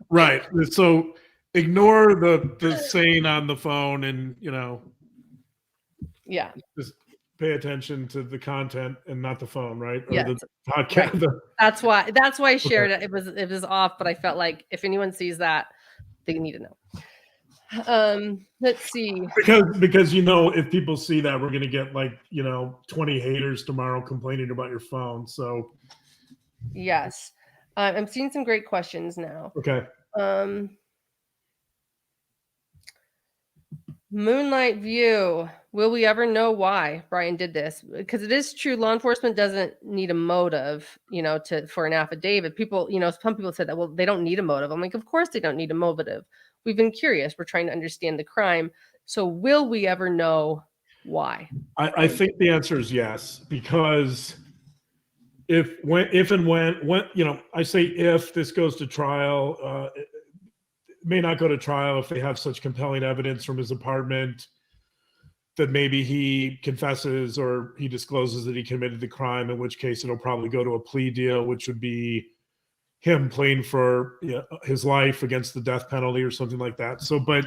Right. So ignore the saying on the phone and, yeah, just pay attention to the content and not the phone, right? Or yes. the podcast. Right. That's why I shared it. It was off, but I felt like if anyone sees that, they need to know. Let's see. Because if people see that, we're gonna get 20 haters tomorrow complaining about your phone. So yes. I'm seeing some great questions now. Okay. Moonlight View. Will we ever know why Brian did this? Because it is true, law enforcement doesn't need a motive, for an affidavit. People, some people said that, well, they don't need a motive. I'm like, of course they don't need a motive. We've been curious. We're trying to understand the crime. So will we ever know why? I think the answer is yes, because if and when I say if this goes to trial, it may not go to trial if they have such compelling evidence from his apartment that maybe he confesses or he discloses that he committed the crime, in which case it'll probably go to a plea deal, which would be him pleading for his life against the death penalty or something like that. So, but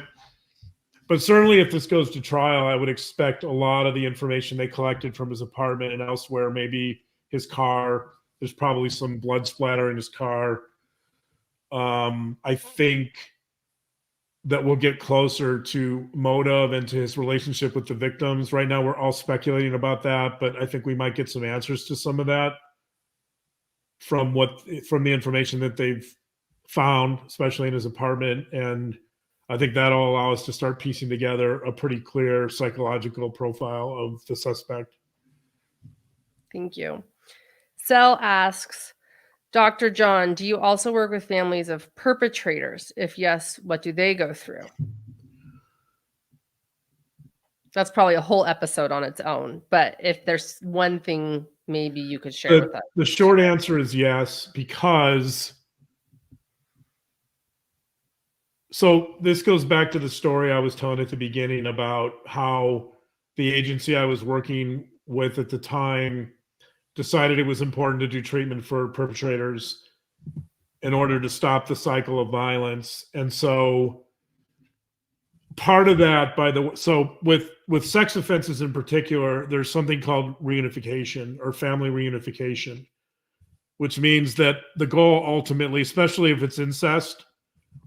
certainly if this goes to trial, I would expect a lot of the information they collected from his apartment and elsewhere, maybe his car, there's probably some blood splatter in his car. I think that we'll get closer to motive and to his relationship with the victims. Right now, we're all speculating about that, but I think we might get some answers to some of that from the information that they've found, especially in his apartment. And I think that'll allow us to start piecing together a pretty clear psychological profile of the suspect. Thank you. Sel asks, Dr. John, do you also work with families of perpetrators? If yes, what do they go through? That's probably a whole episode on its own. But if there's one thing maybe you could share with us. The short answer is yes, because so this goes back to the story I was telling at the beginning about how the agency I was working with at the time decided it was important to do treatment for perpetrators in order to stop the cycle of violence. And so part of that, so with sex offenses in particular, there's something called reunification or family reunification, which means that the goal ultimately, especially if it's incest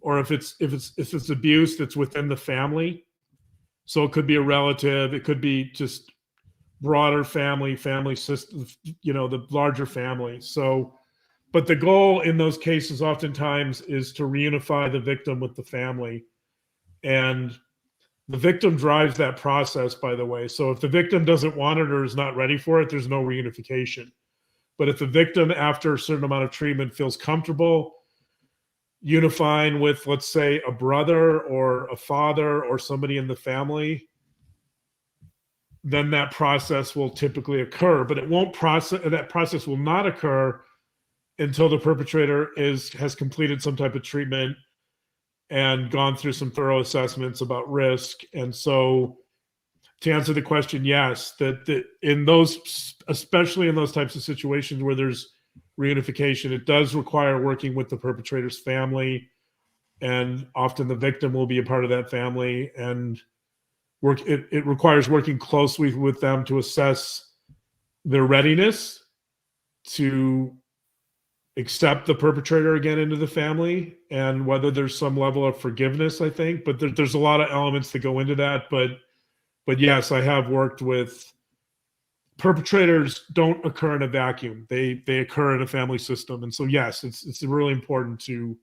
or if it's abuse that's within the family, so it could be a relative, it could be just broader family system, the larger family. So, but the goal in those cases oftentimes is to reunify the victim with the family. And the victim drives that process, by the way. So if the victim doesn't want it or is not ready for it, there's no reunification. But if the victim, after a certain amount of treatment, feels comfortable unifying with, let's say, a brother or a father or somebody in the family, then that process will typically occur. But that process will not occur until the perpetrator has completed some type of treatment and gone through some thorough assessments about risk. And so to answer the question, yes, that in those, especially in those types of situations where there's reunification, it does require working with the perpetrator's family, and often the victim will be a part of that family, and it requires working closely with them to assess their readiness to accept the perpetrator again into the family, and whether there's some level of forgiveness, I think. But there's a lot of elements that go into that. But yes, I have worked with perpetrators don't occur in a vacuum. They occur in a family system. And so, yes, it's really important to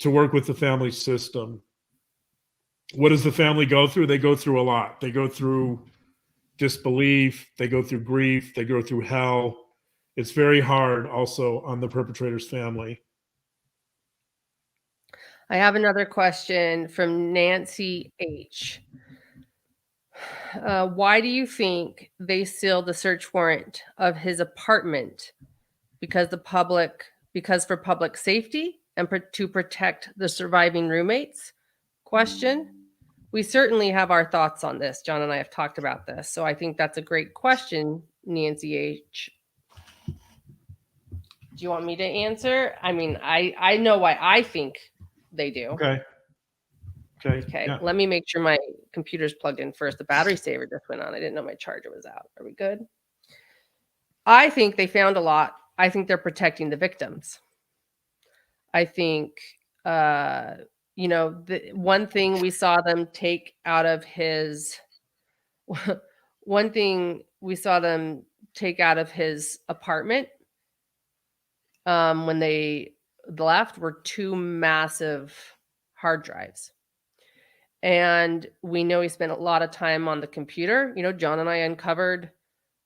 work with the family system. What does the family go through? They go through a lot. They go through disbelief. They go through grief. They go through hell. It's very hard also on the perpetrator's family. I have another question from Nancy H. Why do you think they sealed the search warrant of his apartment? Because for public safety and to protect the surviving roommates? Question. We certainly have our thoughts on this. John and I have talked about this. So I think that's a great question, Nancy H. Do you want me to answer? I mean, I know why I think they do. Okay. Yeah. Let me make sure my computer's plugged in first. The battery saver just went on. I didn't know my charger was out. Are we good? I think they found a lot. I think they're protecting the victims. I think, the one thing we saw them take out of his apartment when they left were 2 massive hard drives. And we know he spent a lot of time on the computer. John and I uncovered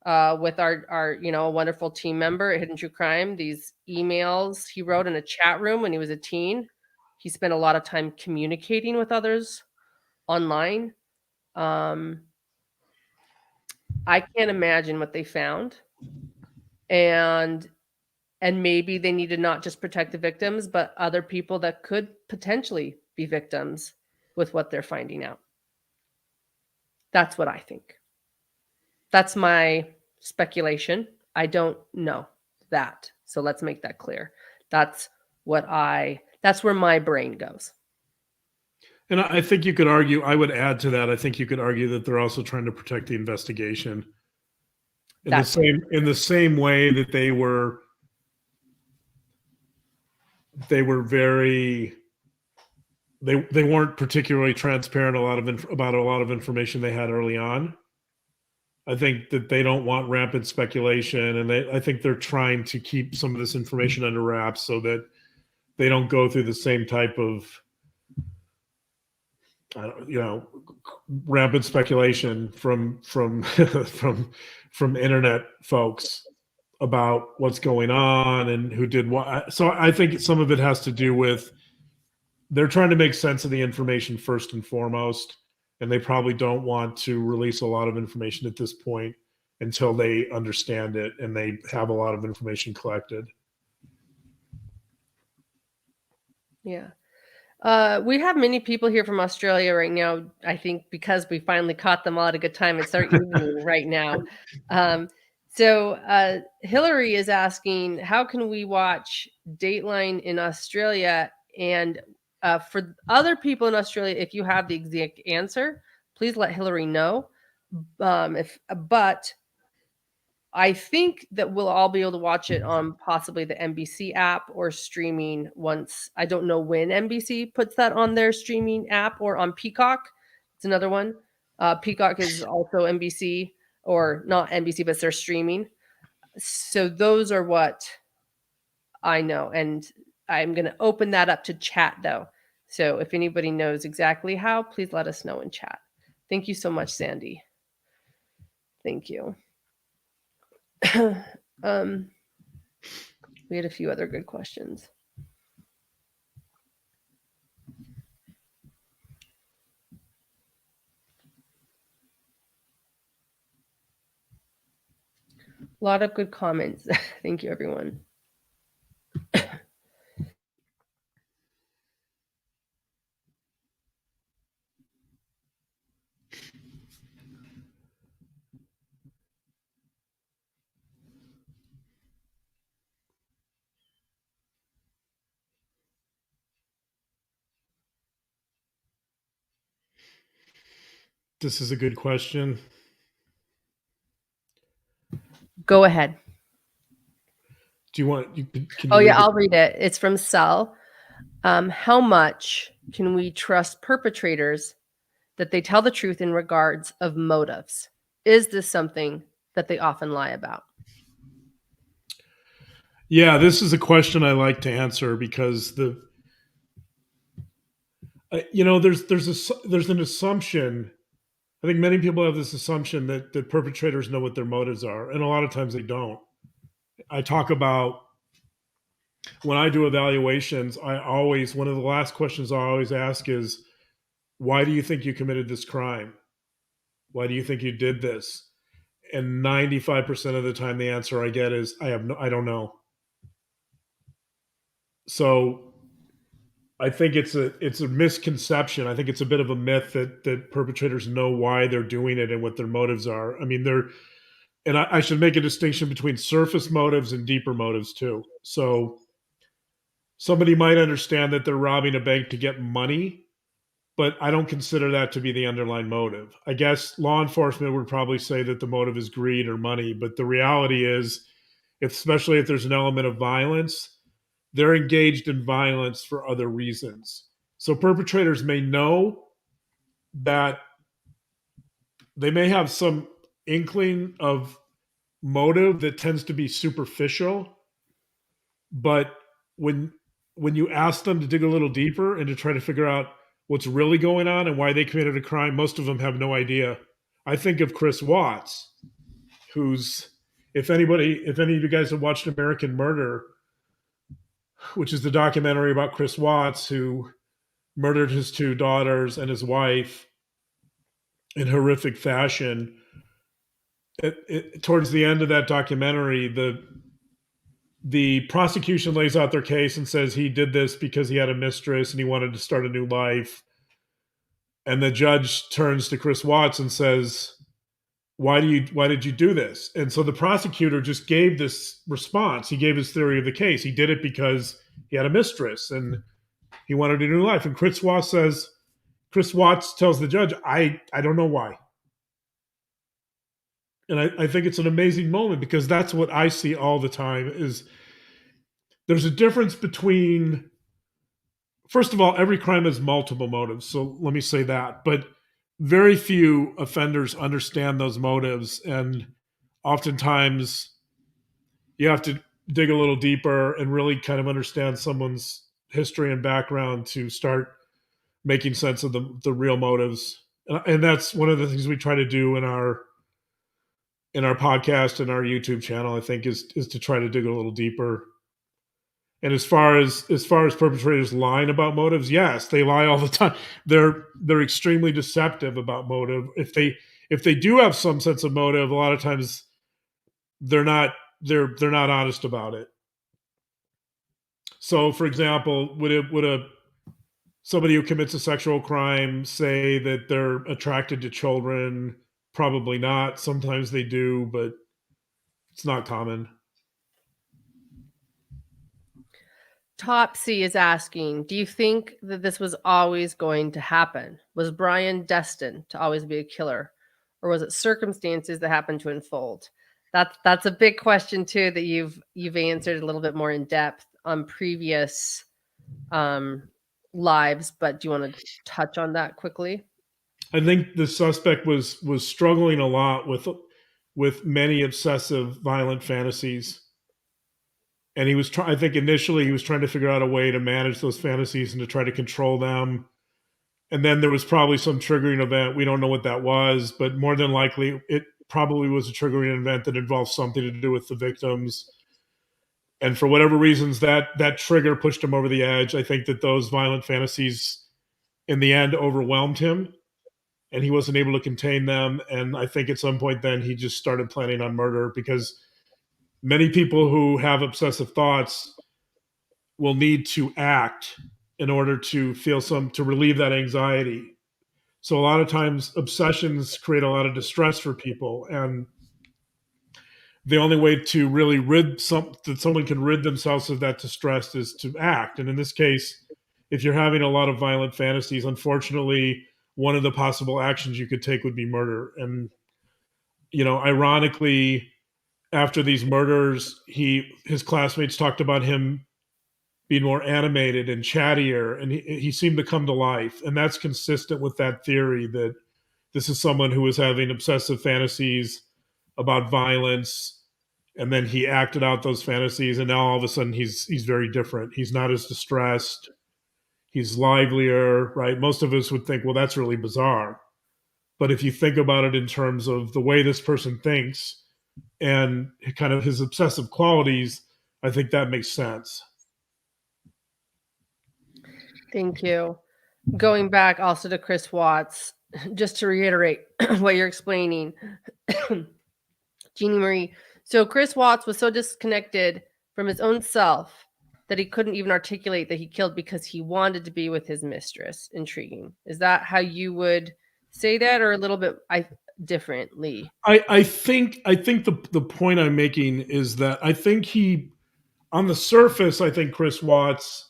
with our a wonderful team member at Hidden True Crime, these emails he wrote in a chat room when he was a teen. He spent a lot of time communicating with others online. I can't imagine what they found. And maybe they need to not just protect the victims, but other people that could potentially be victims with what they're finding out. That's what I think. That's my speculation. I don't know that. So let's make that clear. That's where my brain goes. And I think you could argue, I would add to that, I think you could argue that they're also trying to protect the investigation in the same way that they were very, they weren't particularly transparent about a lot of information they had early on. I think that they don't want rampant speculation, and I think they're trying to keep some of this information under wraps so that they don't go through the same type of, rampant speculation from internet folks about what's going on and who did what. So I think some of it has to do with they're trying to make sense of the information first and foremost, and they probably don't want to release a lot of information at this point until they understand it and they have a lot of information collected. Yeah. We have many people here from Australia right now, I think because we finally caught them all at a good time. It's our evening right now. So Hillary is asking, how can we watch Dateline in Australia? And for other people in Australia, if you have the exact answer, please let Hillary know. But I think that we'll all be able to watch it on possibly the NBC app or streaming once. I don't know when NBC puts that on their streaming app or on Peacock. It's another one. Peacock is also NBC, or not NBC, but they're streaming. So those are what I know. And I'm going to open that up to chat, though. So if anybody knows exactly how, please let us know in chat. Thank you so much, Sandy. Thank you. We had a few other good questions. A lot of good comments. Thank you, everyone. This is a good question. Go ahead. Do you want? I'll read it. It's from Cell. How much can we trust perpetrators that they tell the truth in regards of motives? Is this something that they often lie about? Yeah, this is a question I like to answer because there's an assumption. I think many people have this assumption that perpetrators know what their motives are, and a lot of times they don't. I talk about when I do evaluations, one of the last questions I always ask is, why do you think you committed this crime? Why do you think you did this? And 95% of the time the answer I get is I don't know. So I think it's a misconception. I think it's a bit of a myth that perpetrators know why they're doing it and what their motives are. I mean, I should make a distinction between surface motives and deeper motives too. So somebody might understand that they're robbing a bank to get money, but I don't consider that to be the underlying motive. I guess law enforcement would probably say that the motive is greed or money, but the reality is, especially if there's an element of violence, they're engaged in violence for other reasons. So perpetrators may know that they may have some inkling of motive that tends to be superficial, but when when you ask them to dig a little deeper and to try to figure out what's really going on and why they committed a crime, most of them have no idea. I think of Chris Watts, who's if any of you guys have watched American Murder, which is the documentary about Chris Watts who murdered his two daughters and his wife in horrific fashion. Towards the end of that documentary, the prosecution lays out their case and says he did this because he had a mistress and he wanted to start a new life. And the judge turns to Chris Watts and says, why did you do this? And so the prosecutor just gave this response. He gave his theory of the case. He did it because he had a mistress and he wanted a new life. And Chris Watts tells the judge, I don't know why. And I think it's an amazing moment because that's what I see all the time is there's a difference between, first of all, every crime has multiple motives. So let me say that. But very few offenders understand those motives. And oftentimes you have to dig a little deeper and really kind of understand someone's history and background to start making sense of the real motives. And that's one of the things we try to do in our podcast and our YouTube channel, I think, is to try to dig a little deeper. And as far as perpetrators lying about motives, yes, they lie all the time. They're extremely deceptive about motive. If they do have some sense of motive, a lot of times they're not honest about it. So, for example, would somebody who commits a sexual crime say that they're attracted to children? Probably not. Sometimes they do, but it's not common. Topsy is asking, do you think that this was always going to happen? Was Brian destined to always be a killer? Or was it circumstances that happened to unfold? That's a big question too that you've answered a little bit more in depth on previous lives, but do you want to touch on that quickly? I think the suspect was struggling a lot with many obsessive violent fantasies. And I think initially he was trying to figure out a way to manage those fantasies and to try to control them. And then there was probably some triggering event. We don't know what that was, but more than likely it probably was a triggering event that involved something to do with the victims. And for whatever reasons, that trigger pushed him over the edge. I think that those violent fantasies in the end overwhelmed him and he wasn't able to contain them. And I think at some point then he just started planning on murder because many people who have obsessive thoughts will need to act in order to to relieve that anxiety. So a lot of times obsessions create a lot of distress for people. And the only way to really that someone can rid themselves of that distress is to act. And in this case, if you're having a lot of violent fantasies, unfortunately, one of the possible actions you could take would be murder. And, ironically, after these murders, his classmates talked about him being more animated and chattier, and he seemed to come to life. And that's consistent with that theory that this is someone who was having obsessive fantasies about violence, and then he acted out those fantasies, and now all of a sudden he's very different. He's not as distressed. He's livelier, right? Most of us would think, well, that's really bizarre. But if you think about it in terms of the way this person thinks and kind of his obsessive qualities, I think that makes sense. Thank you. Going back also to Chris Watts, just to reiterate what you're explaining, Jeannie Marie. So Chris Watts was so disconnected from his own self that he couldn't even articulate that he killed because he wanted to be with his mistress. Intriguing. Is that how you would say that, or a little bit differently? I think the point I'm making is that I think he, on the surface, I think Chris Watts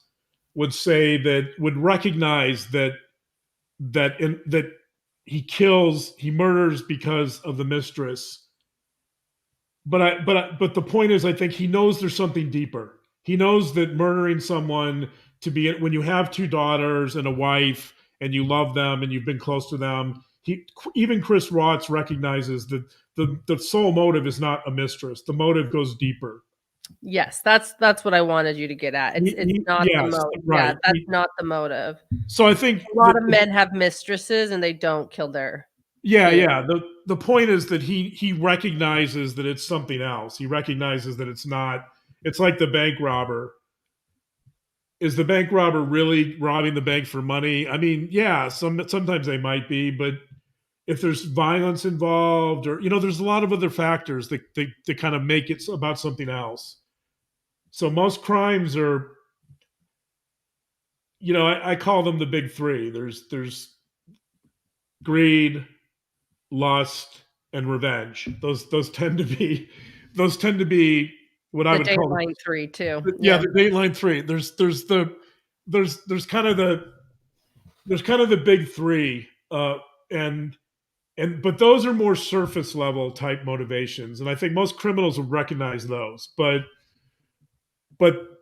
would say that, would recognize that that he murders because of the mistress. But the point is, I think he knows there's something deeper. He knows that murdering someone, to be, when you have two daughters and a wife and you love them and you've been close to them, even Chris Watts recognizes that the sole motive is not a mistress. The motive goes deeper. Yes, that's what I wanted you to get at. It's not the Yes, motive. right. Yeah, that's not the motive. So I think a lot of men have mistresses and they don't kill their. Yeah. The point is that he recognizes that it's something else. He recognizes that it's not. It's like the bank robber. Is the bank robber really robbing the bank for money? I mean, yeah, sometimes they might be, but if there's violence involved, or there's a lot of other factors that kind of make it about something else. So most crimes are, I call them the big three. There's greed, lust, and revenge. Those tend to be what I would call the Dateline 3 too. Yeah, the Dateline 3. There's kind of the big three, and but those are more surface level type motivations, and I think most criminals would recognize those. But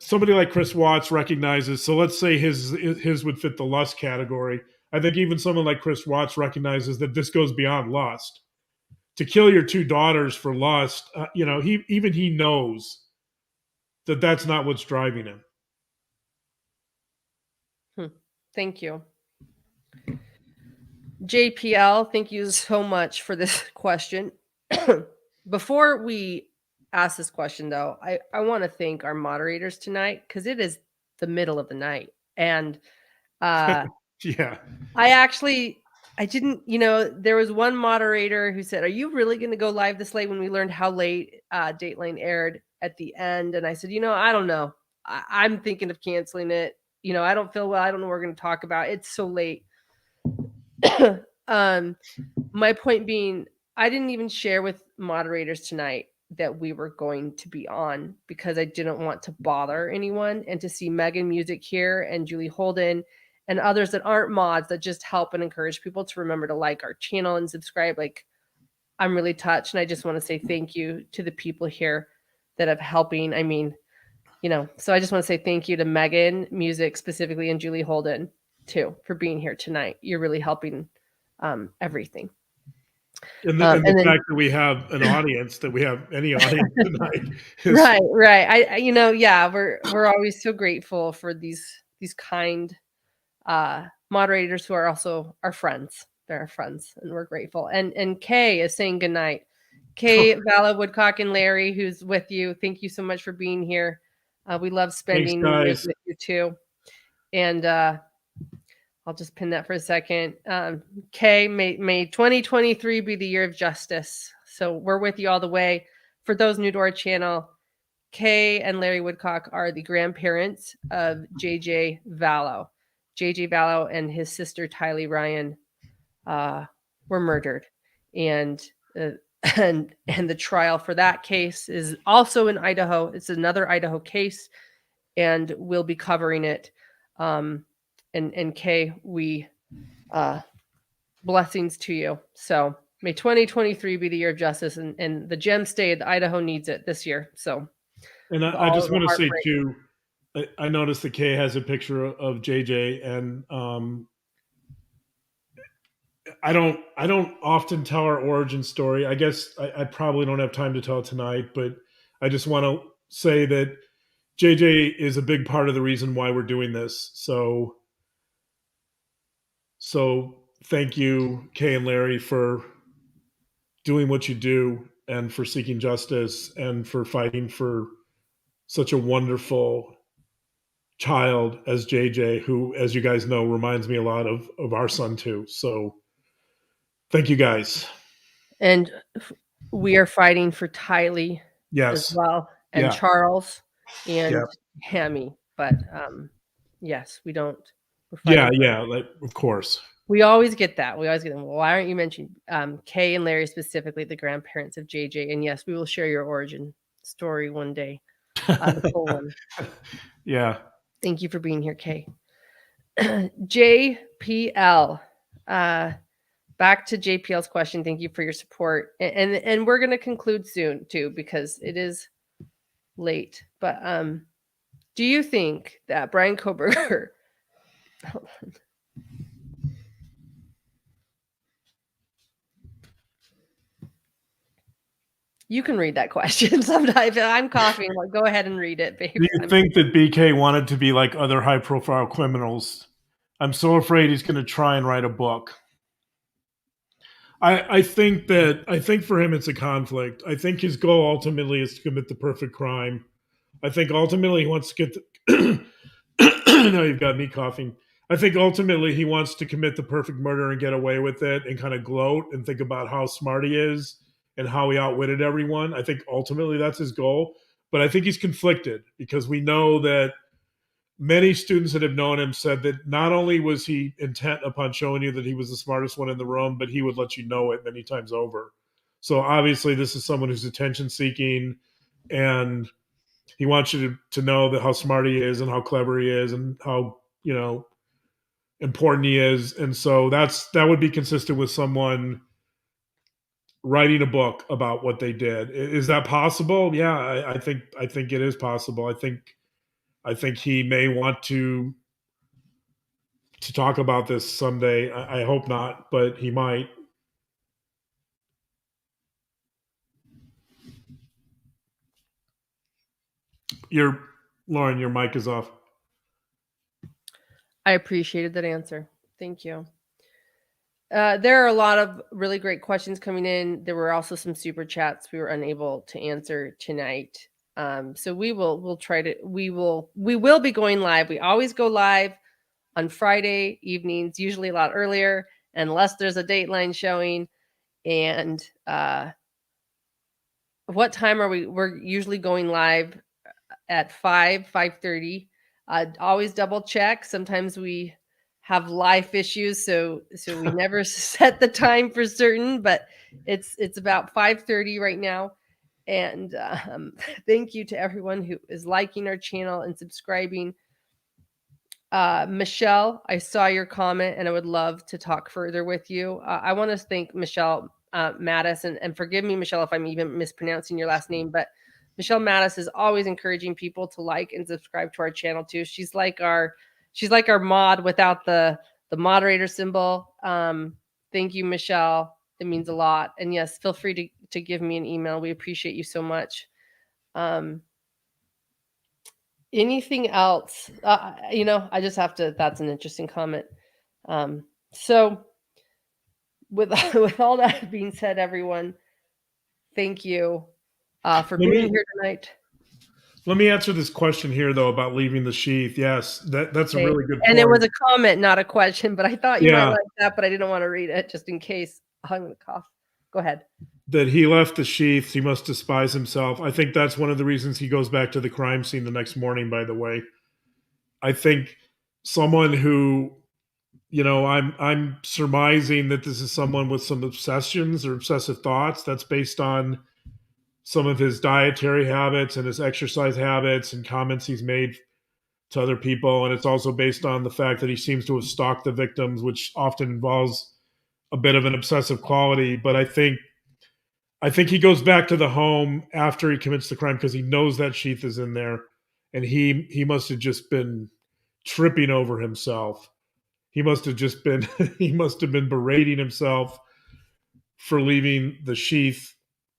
somebody like Chris Watts recognizes. So let's say his would fit the lust category. I think even someone like Chris Watts recognizes that this goes beyond lust. To kill your two daughters for lust, he knows that that's not what's driving him. Thank you. JPL, thank you so much for this question. Before we ask this question, though, I want to thank our moderators tonight, because it is the middle of the night. And yeah, I didn't, there was one moderator who said, "Are you really going to go live this late?" when we learned how late Dateline aired at the end. And I said, I don't know. I'm thinking of canceling it. I don't feel well. I don't know what we're going to talk about. It's so late. My point being, I didn't even share with moderators tonight that we were going to be on, because I didn't want to bother anyone, and to see Megan Music here and Julie Holden and others that aren't mods that just help and encourage people to remember to like our channel and subscribe. Like, I'm really touched. And I just want to say thank you to the people here that have helping. I mean, so I just want to say thank you to Megan Music specifically and Julie Holden too for being here tonight. You're really helping everything. And the fact that we have an audience, that we have any audience tonight. Right. We're always so grateful for these kind moderators who are also our friends. They're our friends, and we're grateful. And Kay is saying goodnight. Kay, Vala, Woodcock, and Larry, who's with you, thank you so much for being here. We love spending years with you too. And I'll just pin that for a second. Kay, may 2023 be the year of justice. So we're with you all the way. For those new to our channel, Kay and Larry Woodcock are the grandparents of JJ Vallow. JJ Vallow and his sister Tylee Ryan were murdered, and the trial for that case is also in Idaho. It's another Idaho case, and we'll be covering it. And Kay, we blessings to you. So may 2023 be the year of justice, and the gem stayed. Idaho needs it this year. So, and I just want to say too, I noticed that Kay has a picture of JJ, and I don't often tell our origin story. I guess I probably don't have time to tell it tonight, but I just want to say that JJ is a big part of the reason why we're doing this. So thank you, Kay and Larry, for doing what you do and for seeking justice and for fighting for such a wonderful child as JJ, who, as you guys know, reminds me a lot of our son too. So thank you guys. And we are fighting for Tylee as Yes. well, and Yeah. Charles and Yeah. Hammy. But yes, we're Yeah. fighting. Yeah. Like, of course. We always get that. We always get them. Well, why aren't you mentioning Kay and Larry specifically, the grandparents of JJ? And yes, we will share your origin story one day, the full one. Yeah. Thank you for being here, Kay. JPL. Back to JPL's question. Thank you for your support. And we're going to conclude soon too, because it is late. But do you think that Brian Koberger you can read that question sometimes. I'm coughing. Like, go ahead and read it, babe. Do you think that BK wanted to be like other high profile criminals? I'm so afraid he's going to try and write a book. I think for him it's a conflict. I think his goal ultimately is to commit the perfect crime. I think ultimately he wants to get the now you've got me coughing. I think ultimately he wants to commit the perfect murder and get away with it and kind of gloat and think about how smart he is and how he outwitted everyone. I think ultimately that's his goal. But I think he's conflicted because we know that many students that have known him said that not only was he intent upon showing you that he was the smartest one in the room, but he would let you know it many times over. So obviously this is someone who's attention seeking and he wants you to know that how smart he is and how clever he is and how, important he is. And so that would be consistent with someone writing a book about what they did. Is that possible? Yeah, I think it is possible. I think he may want to talk about this someday. I hope not, but he might. Lauren, your mic is off. I appreciated that answer. Thank you. There are a lot of really great questions coming in. There were also some super chats we were unable to answer tonight. So we will be going live. We always go live on Friday evenings, usually a lot earlier, unless there's a Dateline showing. And what time are we? We're usually going live at 5:30. Always double check. Sometimes we have life issues, so we never set the time for certain, but it's about 5:30 right now. And thank you to everyone who is liking our channel and subscribing. Michelle, I saw your comment and I would love to talk further with you. I want to thank Michelle Mattis, and forgive me, Michelle, if I'm even mispronouncing your last name, but Michelle Mattis is always encouraging people to like and subscribe to our channel too. She's like our mod without the moderator symbol. Thank you, Michelle. It means a lot. And yes, feel free to give me an email. We appreciate you so much. Anything else? I just have to, that's an interesting comment. So with all that being said, everyone, thank you for being here tonight. Let me answer this question here, though, about leaving the sheath. Yes, that's a really good point. And it was a comment, not a question, but I thought you might like that, but I didn't want to read it just in case. I'm going to cough. Go ahead. That he left the sheath, he must despise himself. I think that's one of the reasons he goes back to the crime scene the next morning, by the way. I think someone who, I'm surmising that this is someone with some obsessions or obsessive thoughts. That's based on some of his dietary habits and his exercise habits and comments he's made to other people. And it's also based on the fact that he seems to have stalked the victims, which often involves a bit of an obsessive quality. But I think he goes back to the home after he commits the crime because he knows that sheath is in there, and he must have just been tripping over himself. he must have just been he must have been berating himself for leaving the sheath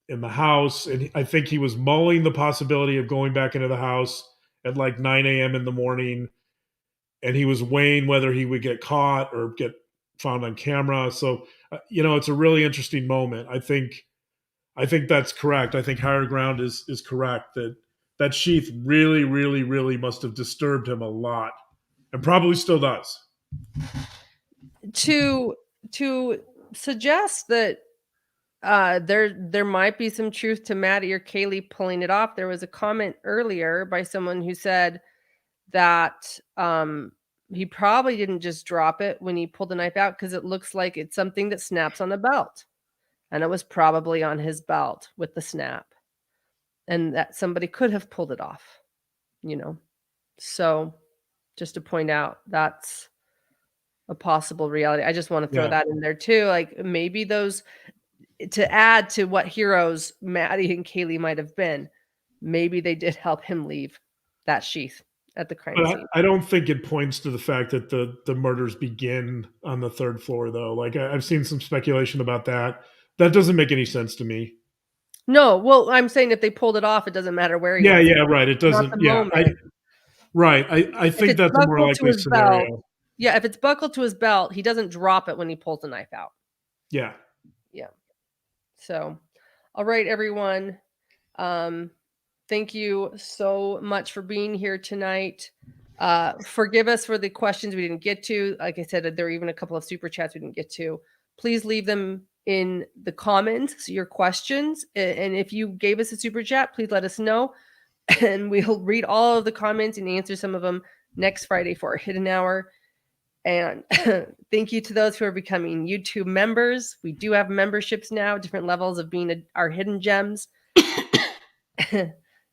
in the house, and I think he was mulling the possibility of going back into the house at like 9 a.m. in the morning, and he was weighing whether he would get caught or get found on camera. So it's a really interesting moment. I think that's correct. I think higher ground is correct, that sheath really, really, really must have disturbed him a lot, and probably still does. To suggest that there might be some truth to Maddie or Kaylee pulling it off. There was a comment earlier by someone who said that he probably didn't just drop it when he pulled the knife out, because it looks like it's something that snaps on a belt, and it was probably on his belt with the snap, and that somebody could have pulled it off. So just to point out, that's a possible reality. I just want to throw that in there too. Like, maybe those, to add to what heroes Maddie and Kaylee might have been, maybe they did help him leave that sheath at the crime scene. I don't think it points to the fact that the murders begin on the third floor, though. Like, I've seen some speculation about that. That doesn't make any sense to me. No, well, I'm saying if they pulled it off, it doesn't matter where he was. Yeah, right. It doesn't. I think that's a more likely scenario. Yeah, if it's buckled to his belt, he doesn't drop it when he pulls the knife out. Yeah. So, all right, everyone. Thank you so much for being here tonight. Forgive us for the questions we didn't get to. Like I said, there are even a couple of super chats we didn't get to. Please leave them in the comments, your questions. And if you gave us a super chat, please let us know. And we'll read all of the comments and answer some of them next Friday for our Hidden Hour. And thank you to those who are becoming YouTube members. We do have memberships now, different levels of being our hidden gems.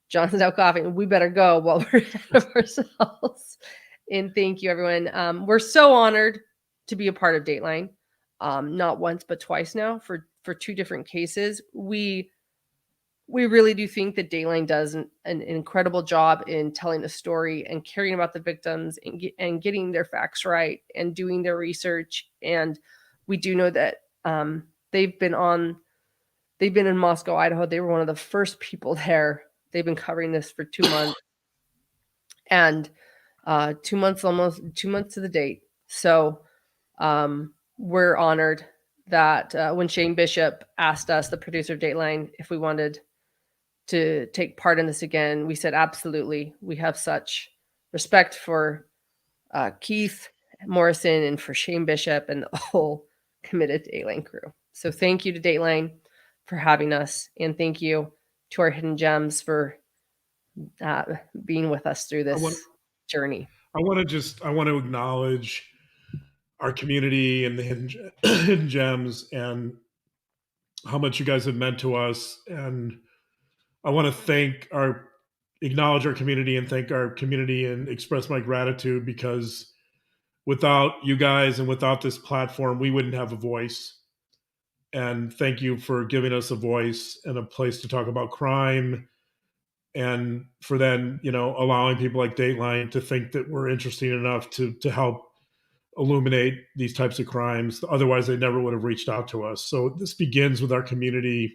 Johnson's out coughing. We better go while we're ahead of ourselves. And thank you, everyone. We're so honored to be a part of Dateline. Not once, but twice now for two different cases. We really do think that Dateline does an incredible job in telling a story and caring about the victims and getting their facts right and doing their research. And we do know that they've been in Moscow, Idaho. They were one of the first people there. They've been covering this for 2 months, and 2 months, almost 2 months to the date. So we're honored that when Shane Bishop asked us, the producer of Dateline, if we wanted to take part in this again, we said absolutely. We have such respect for Keith Morrison and for Shane Bishop and the whole committed Dateline crew. So thank you to Dateline for having us, and thank you to our hidden gems for being with us through this journey. I want to acknowledge our community and the hidden gems and how much you guys have meant to us. And I want to acknowledge our community and thank our community and express my gratitude, because without you guys and without this platform, we wouldn't have a voice. And thank you for giving us a voice and a place to talk about crime, and for then, allowing people like Dateline to think that we're interesting enough to help illuminate these types of crimes. Otherwise, they never would have reached out to us. So this begins with our community,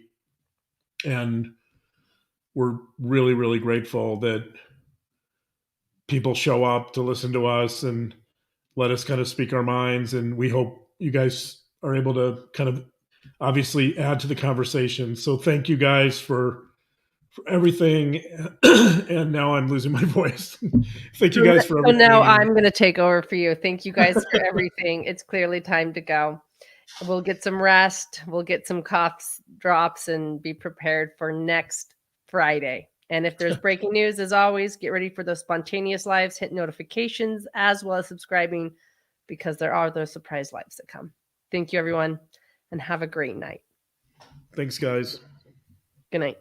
and we're really, really grateful that people show up to listen to us and let us kind of speak our minds. And we hope you guys are able to kind of obviously add to the conversation. So thank you guys for everything. And now I'm losing my voice. Thank you guys for everything. So now I'm going to take over for you. Thank you guys for everything. It's clearly time to go. We'll get some rest. We'll get some cough drops and be prepared for next Friday. And if there's breaking news, as always, get ready for those spontaneous lives, hit notifications, as well as subscribing, because there are those surprise lives that come. Thank you, everyone, and have a great night. Thanks, guys. Good night.